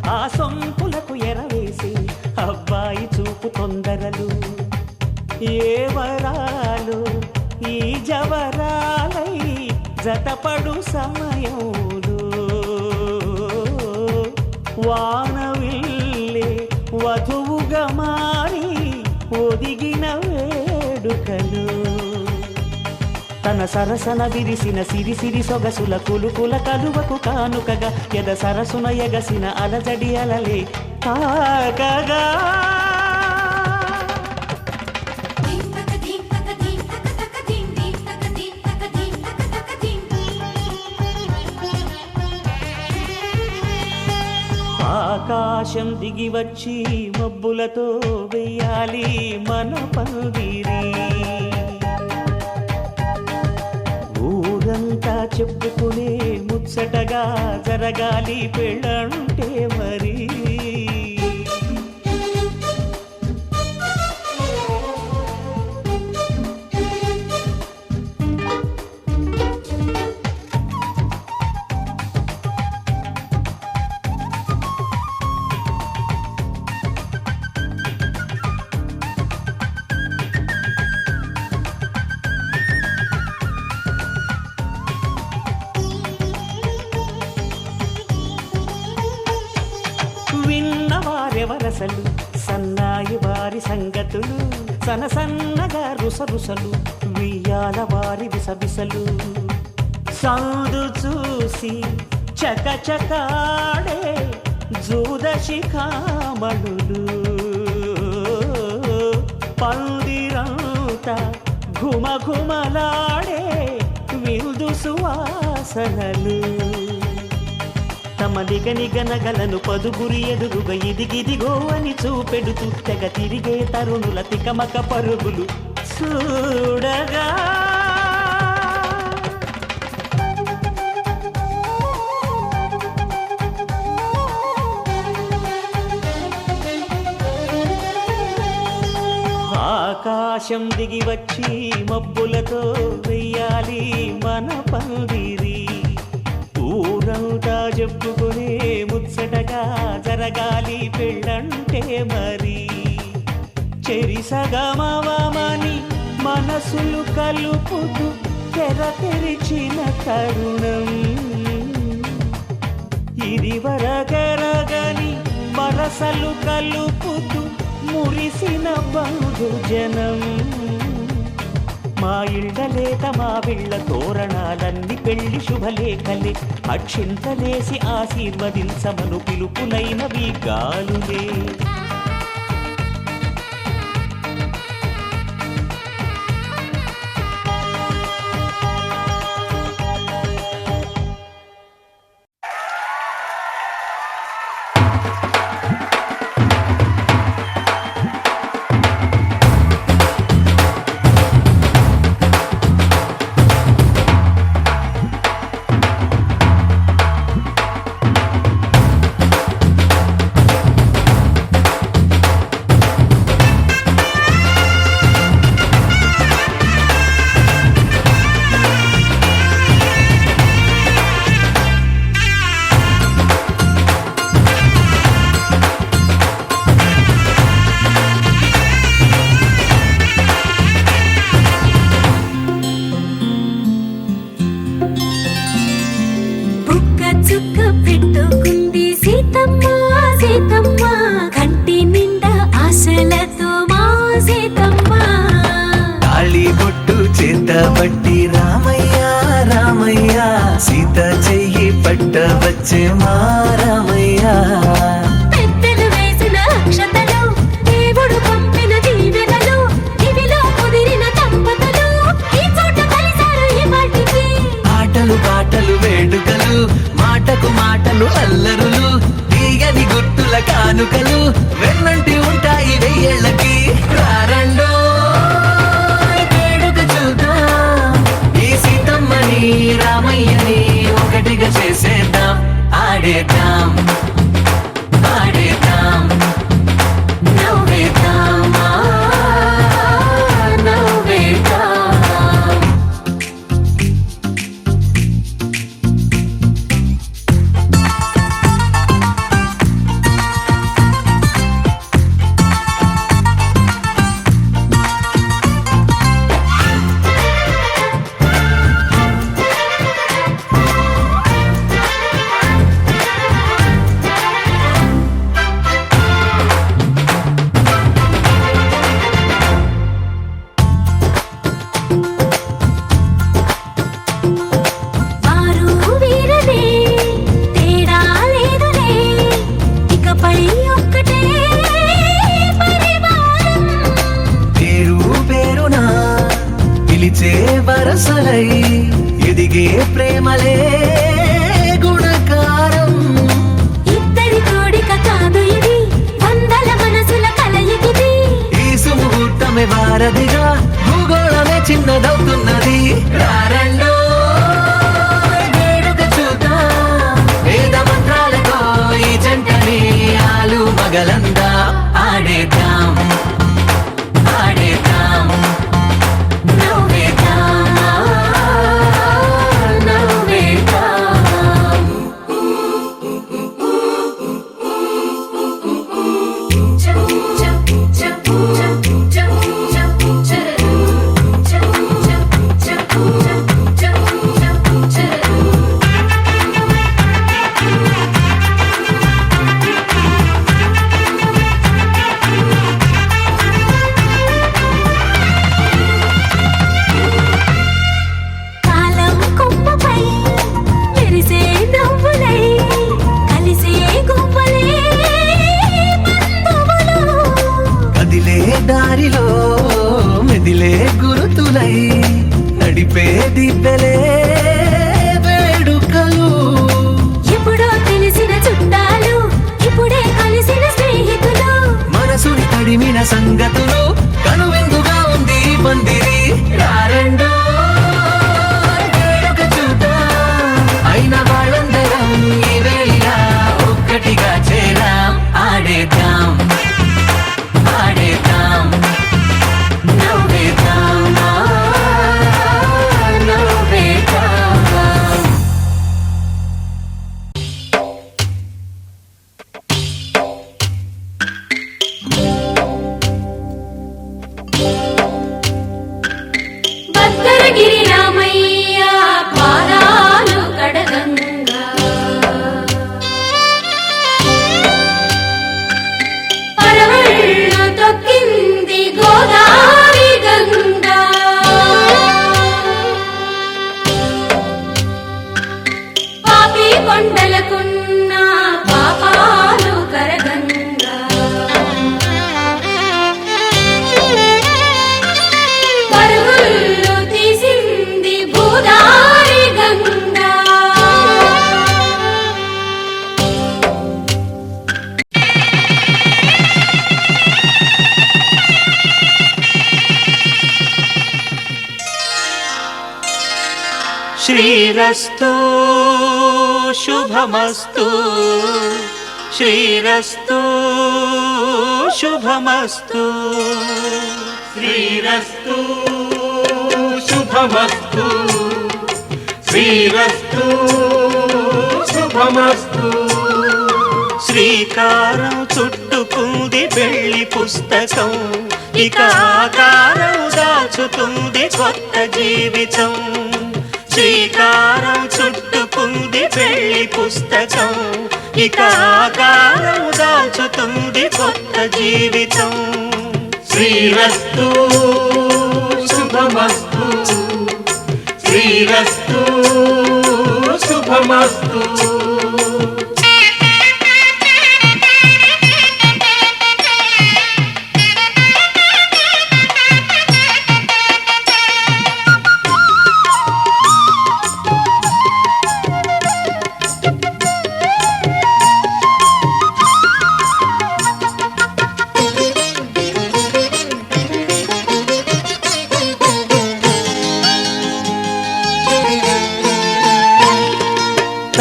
ఆ సొంపులకు ఎరవేసి అబ్బాయి చూపు తొందరలు ఏ వరాలు ఈ జవరాలై జతపడు సమయంలో వానవిల్లే వధువుగా మారి ఒదిగిన వేడుకలు తన సరసన విరిసిన సిరిసిరి సొగసుల కులుకుల కలువకు కానుకగా ఎద సరసున ఎగసిన అలజడి అలలే తాకగా ఆకాశం దిగి వచ్చి మబ్బులతో వెయ్యాలి మన పందిరి ఊరంతా చెప్పుకునే ముచ్చటగా జరగాలి పెళ్ళంటే మరి విన్నవారెవరసలు సన్నాయి వారి సంగతులు సనసన్నగా రుసరుసలు వియ్యాల వారి విసవిసలు సందు చూసి చకచకాడే జూదశిఖామణులు పందిరంతా ఘుమఘుమలాడే విందు సువాసనలు తమ నిగనిగనగలను పదుగురి ఎదురుగా ఇదిగిదిగో అని చూపెడుతూ తెగ తిరిగే తరుణుల తికమక పరుగులు చూడగా ఆకాశం దిగి వచ్చి మబ్బులతో వెయ్యాలి మన పందిరి ఊరంతా చెప్పుకునే ముచ్చటగా జరగాలి పెళ్ళంటే మరి చెరిసగమవమని మనసులు కలుపుతూ తెర తెరిచిన తరుణం ఇది వరకెరగని వరసలు కలుపుతూ మురిసిన బంధుజనం మా ఇళ్ళలేత మా వీళ్ళ తోరణాలన్నీ పెళ్లి శుభలేఖలే అక్షింతలేసి ఆశీర్వదించమను పిలుపులైనవి గాలులే వేడుకలు వెన్నంటి ఉంటాయి వెయ్యేళ్ళకి. రారండో వేడుక చూద్దాం, ఈ సీతమ్మని రామయ్యని ఒకటిగా చేసేద్దాం. ఆడేద్దాం ఆడేద్దాం నవ్వేద్దాం నవ్వేద్దాం. వారు వీరలే తేడా లేదులే, ఇకపై ఒక్కటే పరివారం. పేరు పేరునా పిలిచే వరసలై ఎదిగే ప్రేమలే గుణకారం. ఇద్దరి కోడిక కాదు ఇది, వందల మనసుల కలయికిది. ఈ సుముహూర్తమే వారధిగా భూగోళమే చిన్నదవుతున్నది. రారండో వేడుక చూద్దాం, వేద మంత్రాలతో ఈ జంటని ఆలు మగలందా. ఆడేద్దాం ఆడేద్దాం నవ్వేద్దాం నవ్వేద్దాం. కాలం కొమ్మపై మెరిసే నవ్వులై కలిసే గువ్వలే బంధువులు. కదిలే దారిలో మెదిలే గురుతులై నడిపే దిబ్బెలే వేడుకలు. ఎప్పుడో తెలిసిన చుట్టాలు, ఇప్పుడే కలిసిన స్నేహితులు. మనసుని తడిమిన సంగతులు కనువిందుగా ఉంది ఈ పందిరి. రారండో వేడుక చూద్దాం, అయిన వాళ్ళందరం ఈ వేళ ఒక్కటిగా చేరాం. ఆడేద్దాం ఆడేద్దాం నవ్వేద్దాం నవ్వేద్దాం. భద్రగిరి రామయ్య పాదాలు కడగంగా, పరవళ్ళు తొక్కింది గోదావరి గంగా. పాపి కొండలకున్న పాపాలు కరగంగా, పరుగులు తీసింది భూదారి గంగా. శ్రీరస్తు శుభమస్తు శ్రీరస్తు శుభమస్తు శ్రీరస్తు శుభమస్తు శ్రీరస్తు శుభమస్తు. శ్రీకారం చుట్టుకుంది పెళ్లి పుస్తకం, ఇక ఆకారం దాచుతుంది కొత్త జీవితం. శ్రీకారం చుట్టుకుంది పెళ్లి పుస్తకం, ఇక ఆకారం దాచుతుంది కొత్త జీవితం. శ్రీరస్తు శుభమస్తు శ్రీరస్తు శుభమస్తు.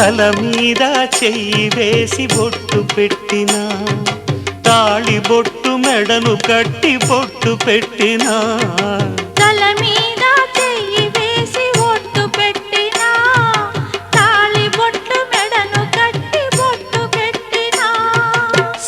తల మీద చెయ్యి వేసి బొట్టు పెట్టినా తాళి బొట్టు మెడను కట్టి బొట్టు పెట్టినా తల మీద చెయ్యి వేసి ఒట్టు పెట్టినా తాళి బొట్టు మెడను కట్టి బొట్టు పెట్టినా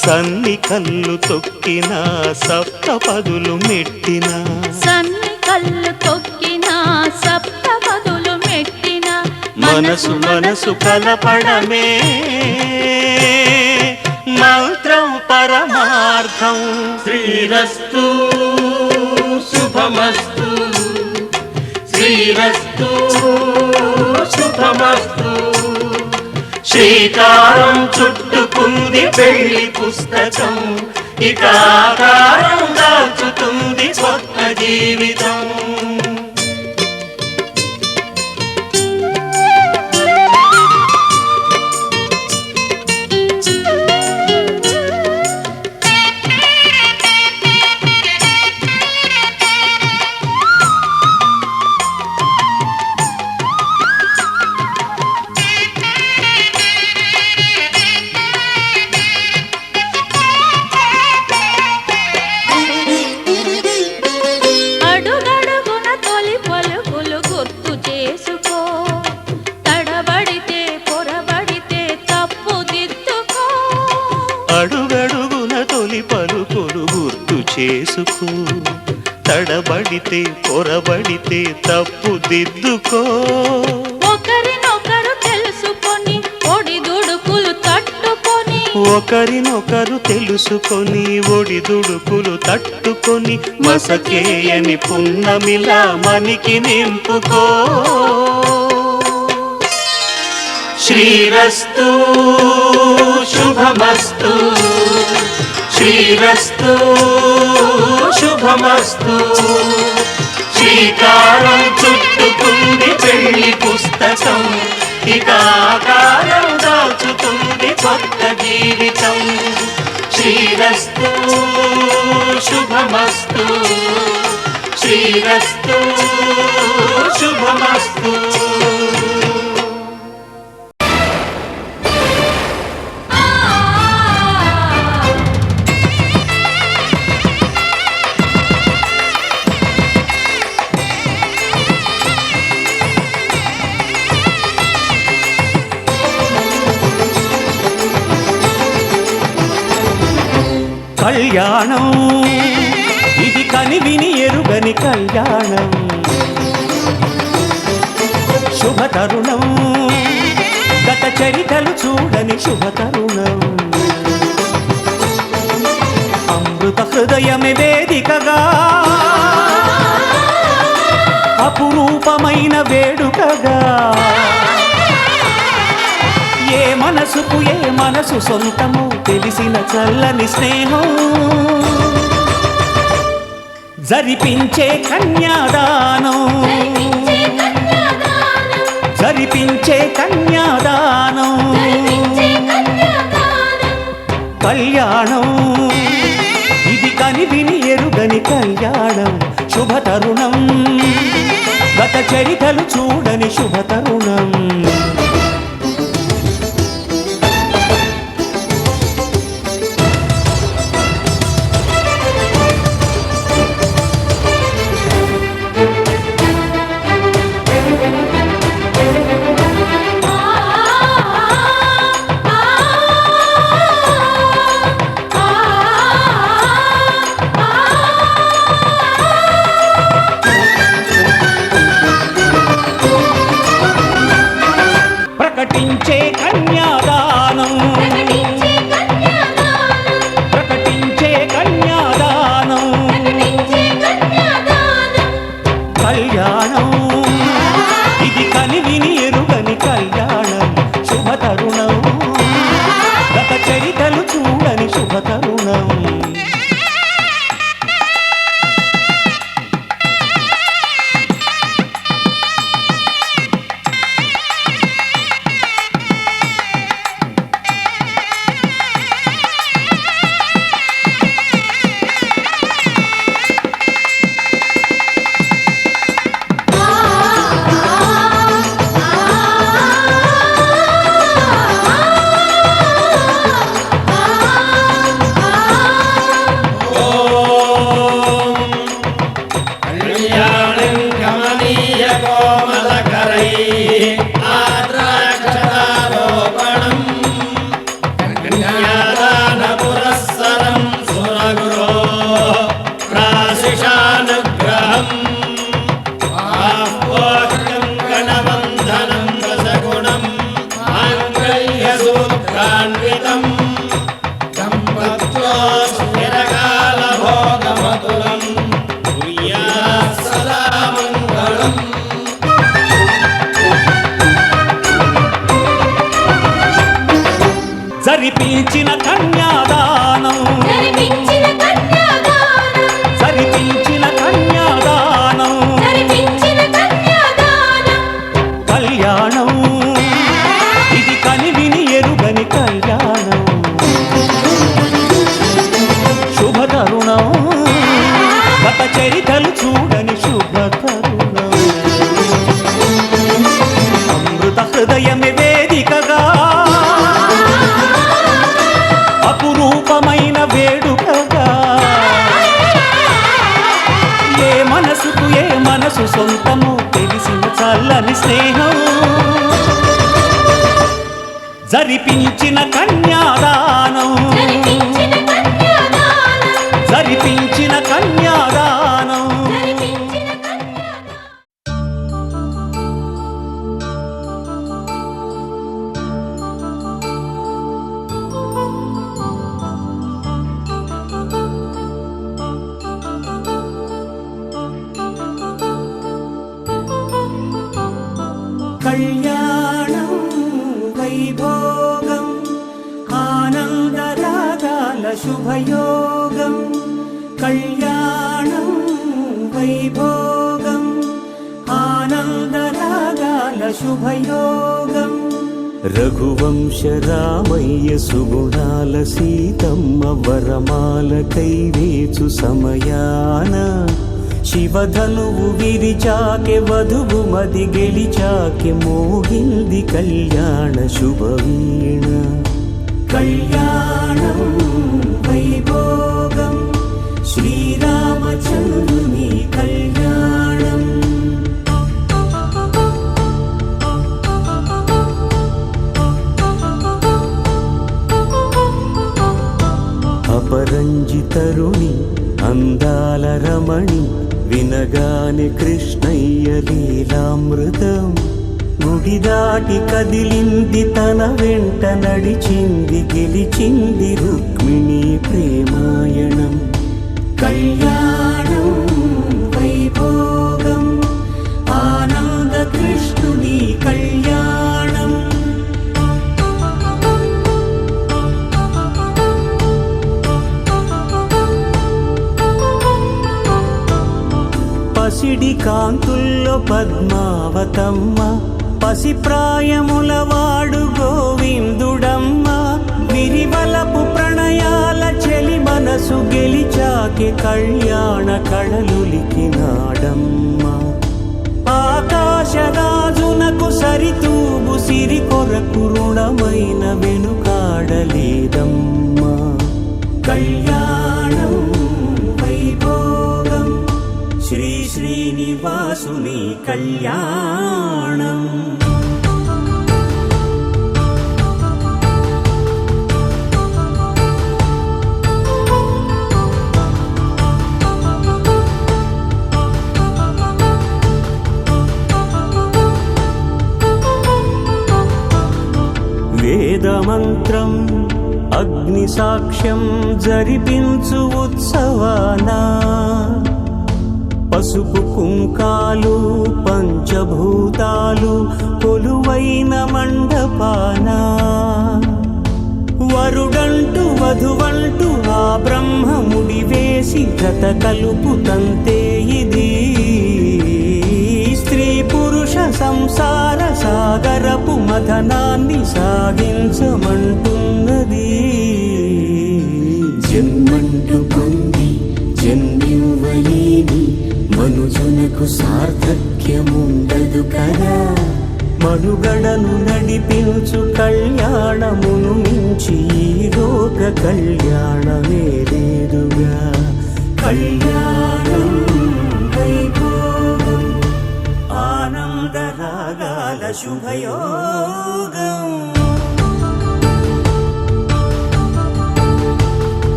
సన్ని కళ్ళు తొక్కినా సప్త పదులు మెట్టినా సన్ని కళ్ళు తొక్కినా సప్త పదులు మెట్టినా మనసు మనసు కలపడమే మంత్రం పరమార్థం శ్రీరస్తు శుభమస్తు శ్రీరస్తు శుభమస్తు శ్రీకారం చుట్టుకుంది పెళ్లి పుస్తకం ఇక ఆకారం దాచుతుంది కొత్త జీవితం అడుగడుగున తొలి పలుకులు గుర్తు చేసుకో తడబడితే పొరబడితే తప్పు దిద్దుకో అడుగడుగున తొలి పలుకులు గుర్తు చేసుకో తడబడితే పొరబడితే తప్పు దిద్దుకో ఒకరినొకరు తెలుసుకొని ఒడిదుడుకులు తట్టుకొని ఒకరినొకరు తెలుసుకొని ఒడిదుడుకులు తట్టుకొని మసకేయని పున్నమిలా మనికి నింపుకో శ్రీరస్తు శుభమస్తు శ్రీరస్తు శుభమస్తు శ్రీకారం చుట్టుకుంది పెళ్లి పుస్తకం ఇక ఆకారం దాచుతుంది కొత్త జీవితం శ్రీరస్తు శుభమస్తు శ్రీరస్తు శుభమస్తు కళ్యాణం ఇది కనివిని ఎరుగని కళ్యాణం శుభతరుణం గత చరితలు చూడని శుభతరుణం అమృత హృదయమే వేదికగా అపురూపమైన వేడుకగా ఏ మనసుకు ఏ మనసు సొంతము తెలిసిన చల్లని స్నేహం జరిపించే కన్యాదానం జరిపించే కన్యాదానం కళ్యాణం ఇది కనివిని ఎరుగని కళ్యాణం శుభతరుణం గత చరితలు చూడని శుభతరుణం చరితలు చూడని శుభ తరుణం. అమృత హృదయమే వేదికగా అపురూపమైన వేడుకగా ఏ మనసుకు ఏ మనసు సొంతము తెలిసిన చల్లని స్నేహం జరిపించిన కన్యాదానం జరిపించిన కన్యాదానం. కళ్యాణం వైభోగం ఆనందరాగాల శుభయోగం. కళ్యాణం వైభోగం ఆనందరాగాల శుభయోగం. రఘువంశ రామయ్య సుగుణాల సీతమ్మ వరమాల కైవేచు సమయాన శివధనువు విరిచాకె వధువు మది గెలిచాకె మోగింది కళ్యాణ శుభవీణ. కళ్యాణం వైభోగం శ్రీరామచంద్రుని కళ్యాణం. అపరంజి తరుణి అందాల రమణి వినగానే కృష్ణయ్య లీలామృతం. గుడి దాటి కదిలింది తన వెంట నడిచింది గెలిచింది రుక్మిణి ప్రేమాయణం. కళ్యాణం వైభోగం ఆనంద కృష్ణుని కళ్యాణం. పసిడి కాంతుల్లో పద్మావతమ్మ పసిప్రాయముల వాడు గోవిందుడమ్మ. విరివలపు ప్రణయాల చెలి మనసు గెలిచాకే కళ్యాణ కళలులికినాడమ్మ. ఆకాశరాజునకు సరితూగు సిరి కొరకు రుణమైన వెనుకాడలేదమ్మా. కళ్యాణం వైభోగం శ్రీ శ్రీనివాసుని కళ్యాణం. వేదమంత్రం అగ్ని సాక్ష్యం జరిపించు ఉత్సవానా. పసుపు కుంకాలు పంచభూతాలు కొలువైన మండపాన. వరుడంటూ వధువంటూ ఆ బ్రహ్మముడి వేసి జత కలుపుతంతే ఇది. స్త్రీ పురుష సంసార సాగరపు మథనాన్ని సాగించమంటున్నది. జన్మంటూ పొంది జన్మివ్వలేని మనుజునకు సార్థక్యముండదు కదా. మనుగడను నడిపించు కళ్యాణమును మించి ఈ లోక కళ్యాణమే లేదుగా. కళ్యాణం వైభోగం ఆనందరాగాల శుభయోగం.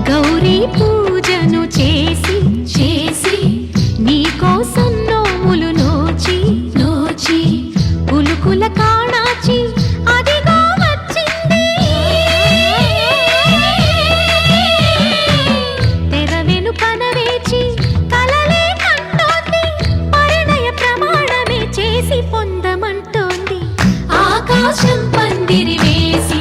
గౌరీ పూజను చేసి చేసి నీకోసం నోములు నోచి నోచి కులుకుల కాణాచి అదిగో వచ్చింది. తెర వెనుకన వేచి కలలే కంటోంది. పరిణయ ప్రమాణమే చేసి పొందమంటోంది. ఆకాశం పందిరి వేసి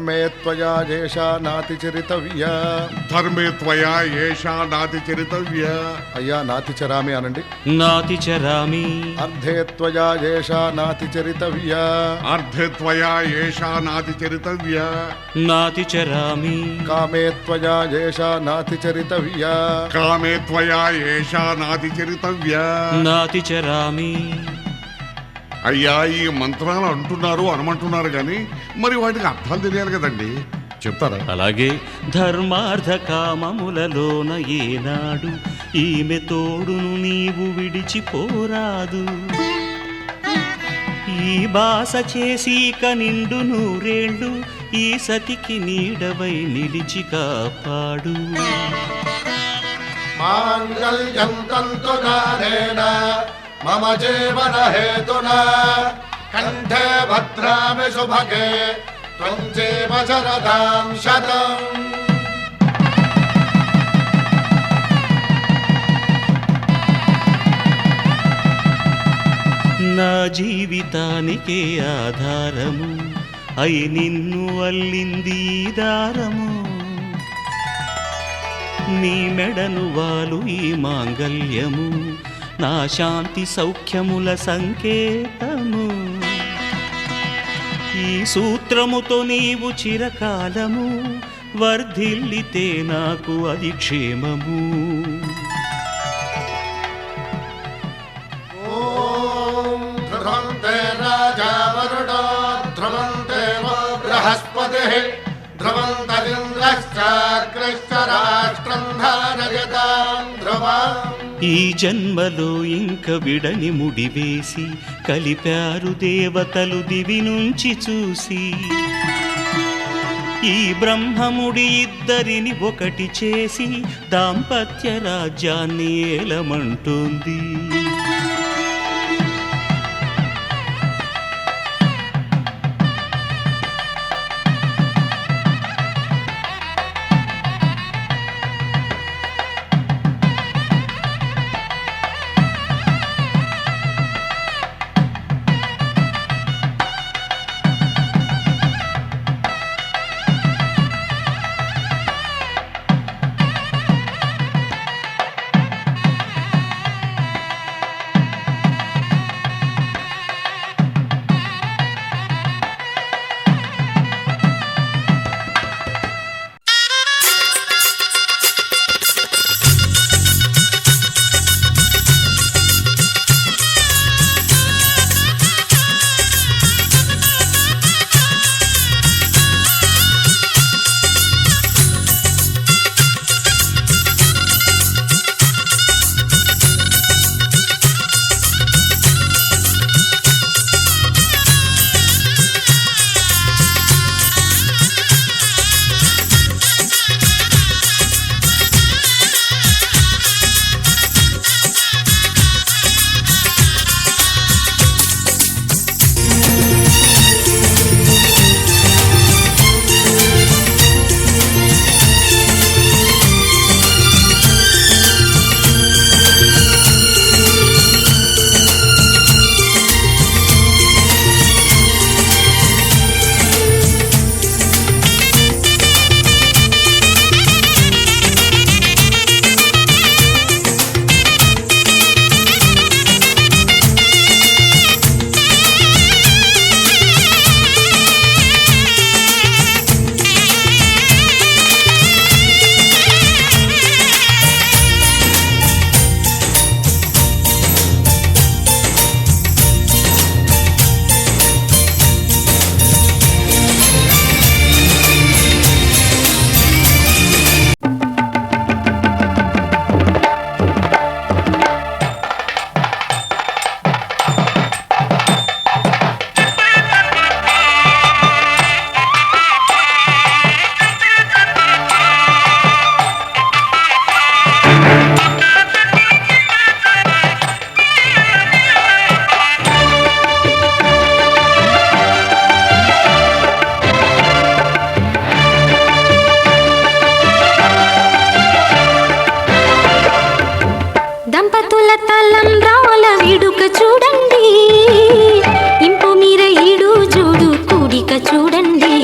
ధర్మే త్వయా ఏషా నాతిచరితవ్యా. ధర్మే త్వయా ఏషా నాతిచరితవ్యా. అయ్యా నాతిచరామి అనండి. నాతిచరామి. అర్ధే త్వయా ఏషా నాతిచరితవ్యా. అర్ధే త్వయా ఏషా నాతిచరితవ్యా. నాతిచరామి. కామే త్వయా ఏషా నాతిచరితవ్యా. కామే త్వయా ఏషా నాతిచరితవ్యా. నాతిచరామి. అయ్యా ఈ మంత్రాలు అంటున్నారు అనమంటున్నారు కానీ మరి వాటికి అర్థాలు తెలియాలి కదండి, చెప్తారా? అలాగే ధర్మార్థ కామములలోన ఏనాడు ఈమె తోడును నీవు విడిచిపోరాదు. ఈ బాస చేసి నిండు నూరేళ్ళు ఈ సతికి నీడవై నిలిచి కాపాడు. మాంగళ్యం తంతునానేన మమ జీవన హేతునా కంఠే భద్రామి శుభగే త్వం జీవ శరదాం శతం. నా జీవితానికే ఆధారము అయి నిన్ను అల్లింది దారము. నీ మెడను వాలు ఈ మాంగల్యము నా శాంతి సౌఖ్యముల సంకేతము. ఈ సూత్రముతో నీవు చిరకాలము వర్ధిల్లితే నాకు అది క్షేమము. ఓం ధ్రువంతే రాజా వరుణో ధ్రువంతే బృహస్పతిః ధ్రువంతరింద్రశ్చాగ్రశ్చ రాష్ట్రం ధారయతాం ధ్రువం. ఈ జన్మలో ఇంక విడని ముడివేసి కలిపారు దేవతలు దివి నుంచి చూసి. ఈ బ్రహ్మముడి ఇద్దరిని ఒకటి చేసి దాంపత్య రాజ్యాన్ని ఏలమంటుంది. ఇంపు మీర ఈడు చూడు కూడిక చూడండి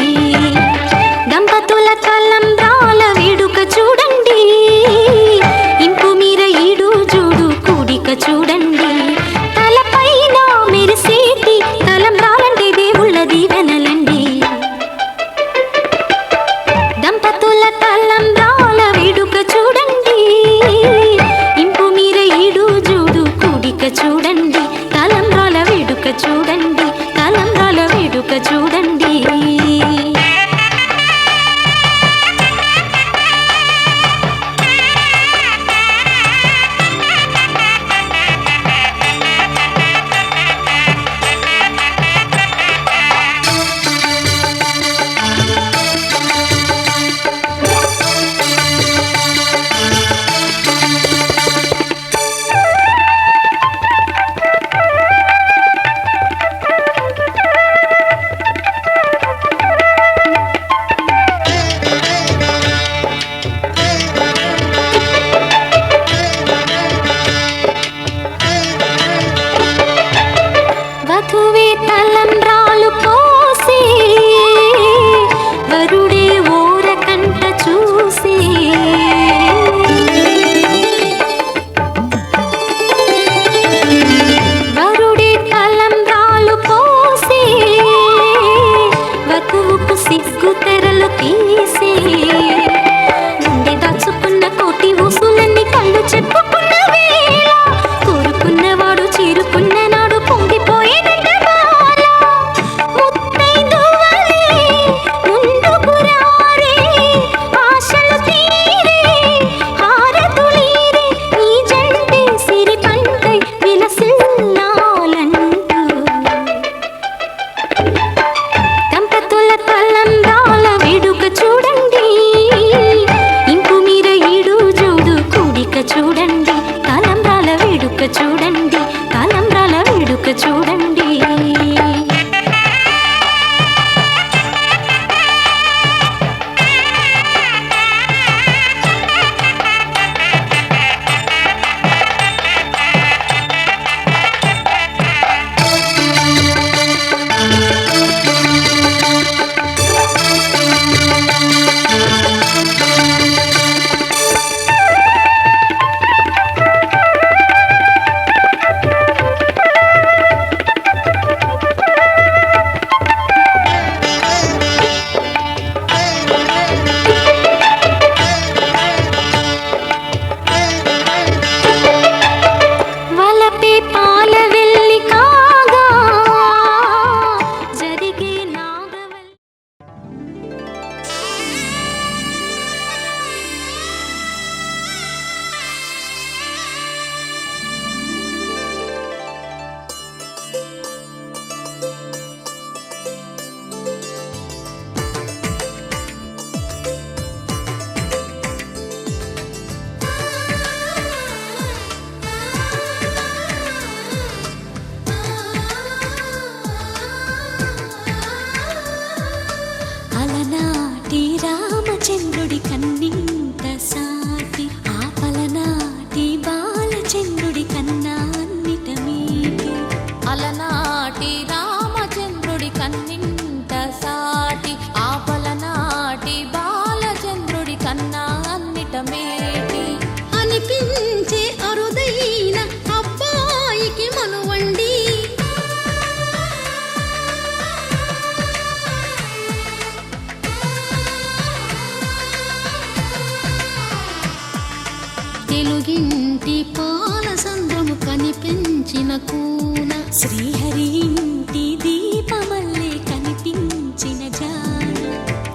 తెలుగింటి పాల సంద్రము కనిపించిన కూన శ్రీహరి ఇంటి దీపమల్లే కనిపించిన జాన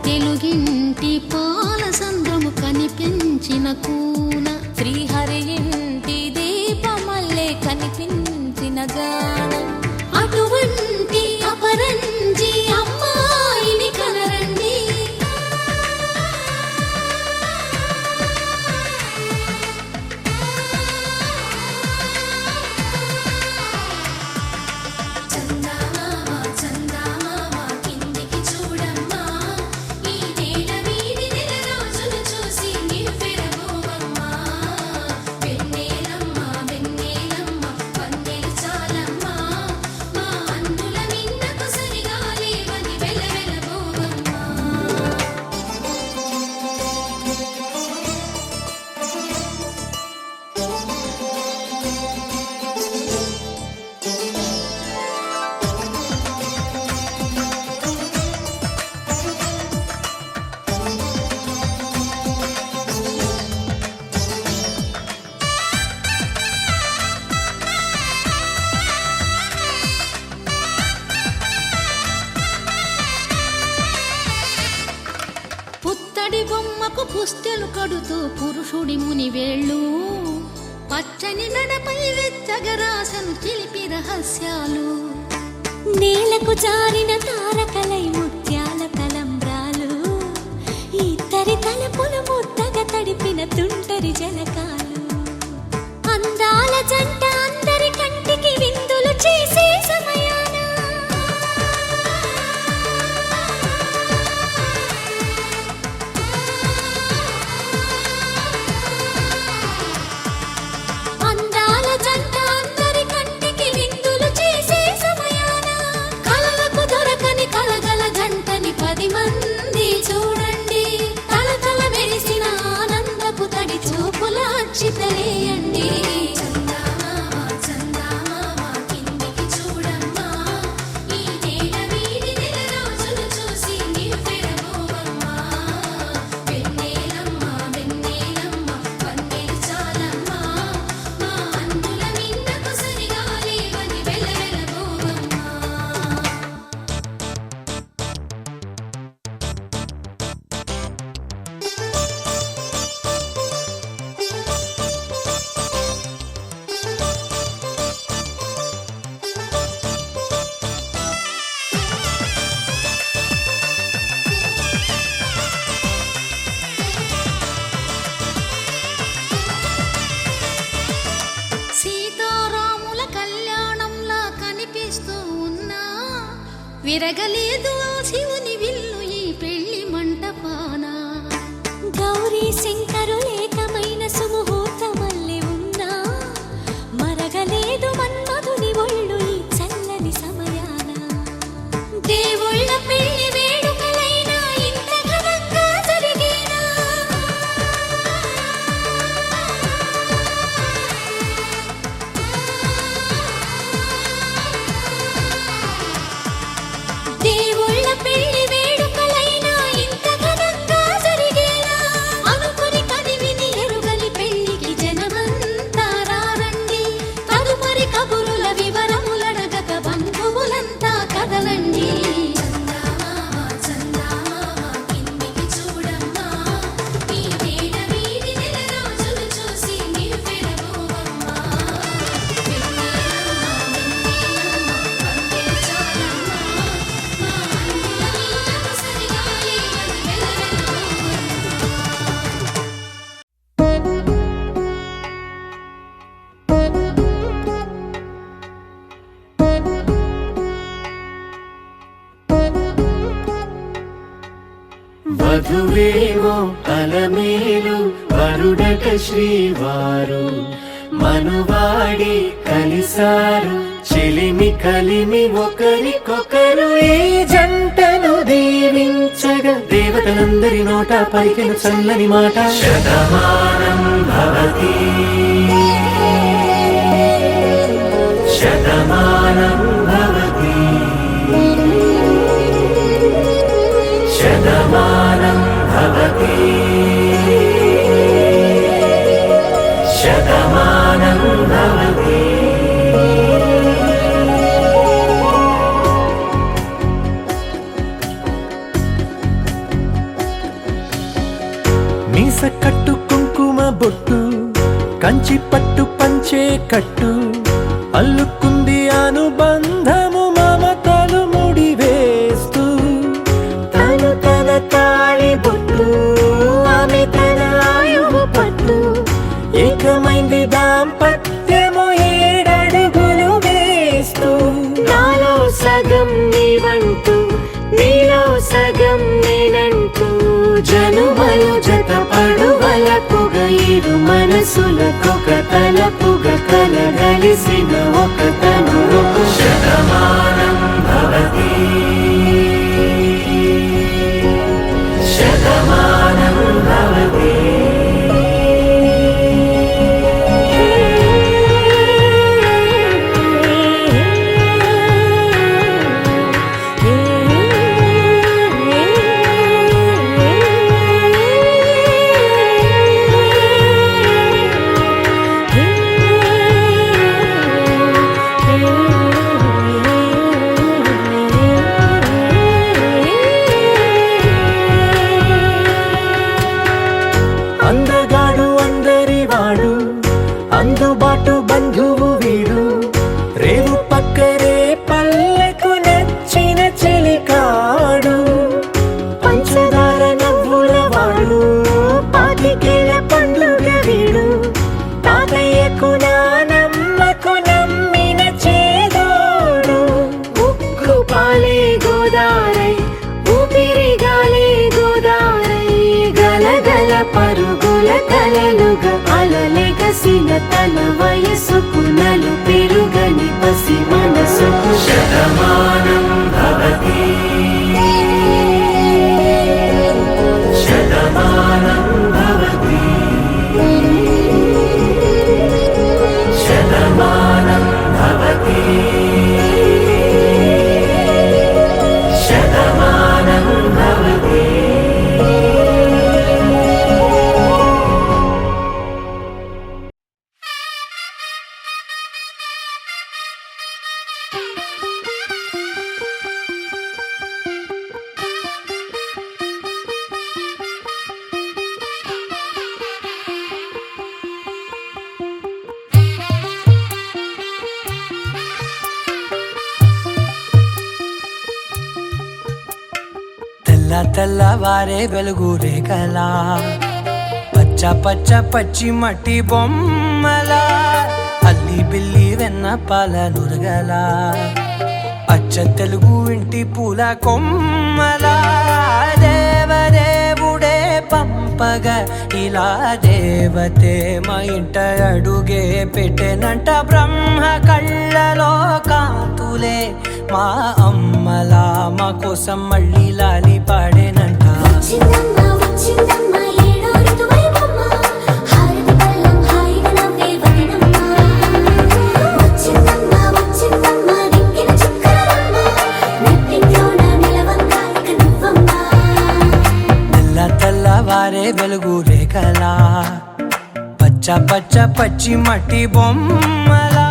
తెలుగింటి పాల సంద్రము కనిపించిన కూన శ్రీహరి ఇంటి దీపమల్లే కనిపించిన జాన అటువంటి అపరంజి అమ్మాయిని కనరండి చందమామ చందమామ కిందికి చూడమ్మా ఈ నేల వీడి నెల రోజులు చూసి నివ్వెరబోవమ్మా వెన్నెలమ్మ వెన్నెలమ్మ వన్నెలు చాలమ్మా మా అన్నుల మిన్నకు సరిగా లేవని వెలవెలబోవమ్మా పుత్తడి బొమ్మకు పుస్తెలు కడుతూ పురుషుడి ముని వేళ్ళు పచ్చని నడపై వెచ్చగరాసను చిలిపి రహస్యాలు నేలకు జారిన తారకలై ముత్యాల తలంబ్రాలు ఇద్దరి తలపులు ముద్దగా తడిపిన తుంటరి జలకాలు అందాల జంట అందరి కంటికి విందులు చేసే సమయాన అందాల జంట అందరి కంటికి విందులు చేసే సమయాన కలలకు దొరకని కలగల జంటని 10 మంది చూడండి తలతల మెరిసిన ఆనందపు తడి చూపుల అచ్చితలేయండి చందమామ చందమామ కిందికి చూడమ్మా ఈ నేల వీడి నెల రోజులు చూసి నివ్వెరబోవమ్మా వెన్నెలమ్మ వెన్నెలమ్మ వన్నెలు చాలమ్మా మా అన్నుల మిన్నకు సరిగా లేవని వెలవెలబోవమ్మా సీతారాముల కళ్యాణంలా కనిపిస్తూ ఉన్నా విరగలేదు ఆ శివుని విల్లు ఈ పెళ్లి మంటపాన గౌరీ శంకరు ఏకమైన సుముహూర్తమల్లె ఉన్నా మరగలేదు మన్మధుని ఒళ్ళు ఈ చల్లని సమయాన దేవుళ్ళ పెళ్లి వేడుకలైనా ఇంత ఘనంగా జరిగేనా దేవుళ్ళ పెళ్లి వేడుకలైనా ఇంత ఘనంగా జరిగేనా అనుకుని కదివిని ఎరుగని పెళ్లికి జనమంతా రారండి తదుపరి కబురుల వివరములడగక బంధువులంతా కదలండి చందమామ చందమామ కిందికి చూడమ్మా ఈ నేల వీడి నెల రోజులు చూసి నివ్వెరబోవమ్మా వెన్నెలమ్మ వెన్నెలమ్మ వన్నెలు చాలమ్మా మా అన్నుల మిన్నకు సరిగా లేవని వెలవెలబోవమ్మా వధువేవో అలమేలు వరుడట శ్రీవారు మనువాడి కలిసారు చెలిమి కలిమి ఒకరికొకరు ఈ జంటను దీవించగా దేవతలందరి నోట పలికిన చల్లని మాట శతమానం భవతి శతమానం భవతి శతమానం భవతి మీస కట్టు కుంకుమ బొట్టు కంచి పట్టు పంచే కట్టు అల్లుకుంది అనుబంధము మమతలు ముడి వేస్తూ తను తన తాళి బొట్టు ఆమె తన ఆయువు పట్టు ఏకమైంది దాంపత్యము 7 అడుగులు వేస్తూ నాలో సగం నీవంటూ నీలో సగం నేనంటూ జనుమలు జతపడువలపుగ ఇరు మనసులకొక తలపుగ కలగలిసిన ఒక తనువు శతమానం భవతి శతమానం భవతి అందగాడు అందరివాడు అందుబాటు బంధువు వీడు రేవు పక్కరే పల్లెకు నచ్చిన చెలికాడు పంచదార నవ్వుల వాడు పాతికేల పండుగ వీడు తాతయ్యకు నానమ్మకు నమ్మిన చేదోడు ఉక్కు పాలే గోదారై ఊపిరి గాలే గోదారై గలగల పరుగుల కలలుగా అలలెగసిన తన వయసుకు నలు పెరుగని పసి మనసుకు శతమానం భవతి శతమానం భవతి శతమానం భవతి శతమానం భవతి తెల్లవారే వెలుగు రేఖలా పచ్చ పచ్చ పచ్చి మట్టి బొమ్మలా అల్లి బిల్లి వెన్న పాల నురగలా అచ్చ తెలుగు ఇంటి పూల కొమ్మలా దేవదేవుడే పంపగా ఇలా దేవతే మా ఇంట అడుగే పెట్టెనంట బ్రహ్మ కళ్ళలో కాంతులే మా అమ్మలా మా కోసం మళ్ళీ లాలి పాడేనంట వచ్చిందమ్మ వచ్చిందమ్మ ఏడో ఋతువైవమ్మ హారతి పళ్ళం హాయిగా నవ్వే వదనమ్మ వచ్చిందమ్మ వచ్చిందమ్మ దిక్కిన చుక్కలమ్మ నెట్టింట్లోన నిలవంగా ఇక నువ్వమ్మ తెల్లవారే వెలుగు రేఖలా పచ్చ పచ్చ పచ్చి మట్టి బొమ్మలా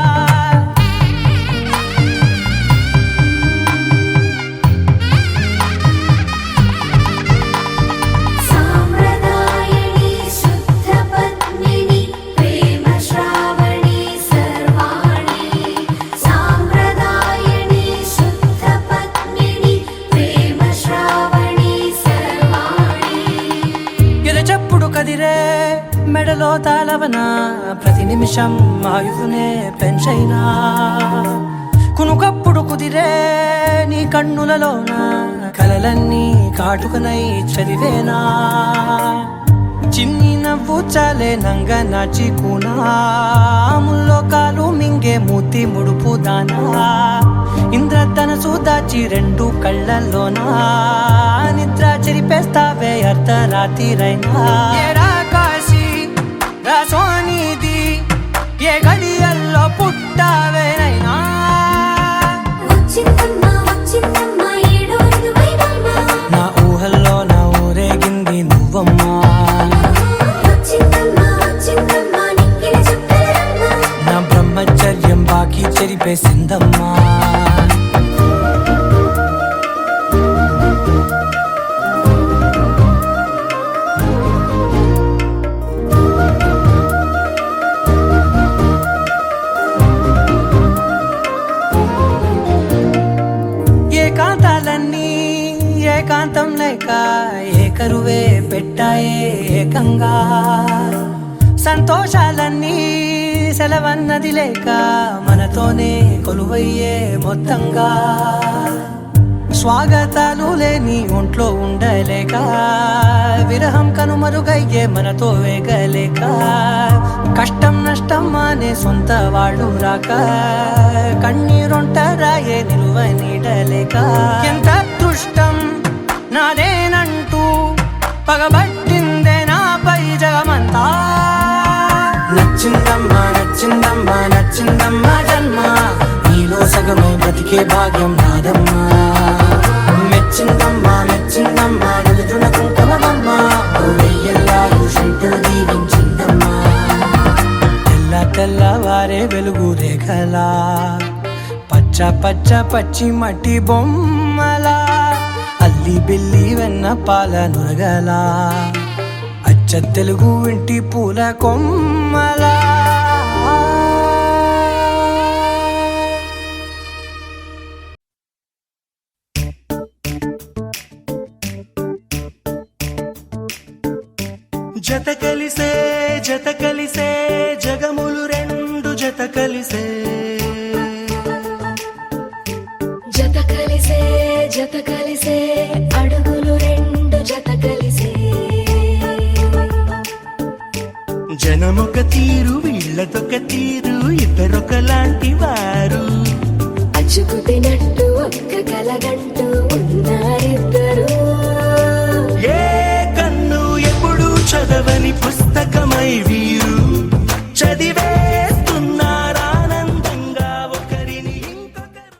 సాంప్రదాయని శుద్ధ పద్మిని ప్రేమ శ్రావణి సర్వాణి సాంప్రదాయని శుద్ధ పద్మిని ప్రేమ శ్రావణి సర్వాణి ఎరచప్పుడు కదిరే మెడలో తాళవన ప్రతి నిమిషం ఆయుధునే పెంచైనా కునుకప్పుడు కుదిరే నీ కన్నులలోన కలలన్నీ కాటుకనై చదివేనా చిన్ని నవ్వు చాలే నంగ నాచి కూనాముల్లో కాలు మింగే మూతి ముడుపు దానా ఇంద్రధనసు దాచి 2 కళ్ళల్లోనా నిద్ర చెరిపేస్తావే అర్ధరాత్రిరైనా ఏరా కాశీ రా సోనిది ఏ గడియల్లో పుట్టావేనైనా వచ్చిందమ్మ వచ్చిందమ్మ ఏడో ఋతువైవమ్మ నా ఊహల్లో నా ఊరేగింది నువ్వమ్మా వచ్చిందమ్మ వచ్చిందమ్మ నిక్కిన చుక్కలమ్మ నా చెప్పేసిందమ్మా. ఏకాంతాలన్నీ ఏకాంతం లేక ఏకరువే పెట్టాయే ఏకంగా, సంతోషాలన్నీ సెలవన్నది లేక మనతోనే కొలువయ్యే మొత్తంగా, స్వాగతాలు లేని ఒంట్లో ఉండలేక విరహం కనుమరుగయ్యే మనతో వేగలేక, కష్టం నష్టం అనే సొంత వాళ్ళు రాక కన్నీరొంటరాయే నిలువ నీడలేక, ఎంత అదృష్టం నాదేనంటూ పగబట్టిందే నాపై జగమంతా. నచ్చిందమ్మా నచ్చిందమ్మా నచ్చిందమ్మా జన్మ, నీలో సగమై బ్రతికే భాగ్యం నాదమ్మా. మెచ్చిందమ్మా మెచ్చిందమ్మా నిలుచున కుంకుమమ్మా, వెయ్యల్లాలు శంకరు దీవించిందమ్మా. తెల్ల తెల్లవారే వెలుగు రేఖలా, పచ్చ పచ్చ పచ్చి మట్టి బొమ్మలా, అల్లి బిల్లి వెన్న పాల నురగలా, అచ్చ తెలుగు ఇంటి పూల కొమ్మలా. జత కలిసే జత కలిసే జగములు రెండు జత కలిసే, జత కలిసే జత కలిసే అడుగులు రెండు జత కలిసే, జనమొక తీరు వీళ్ళదొక తీరు ఇద్దరొకలాంటి వారు, అచ్చుకు తినట్టు ఒక్క కలగంటూ ఉన్నారిద్దరు. ఏ కన్ను ఎప్పుడు చదవని పుస్తకమై వీరు చదివే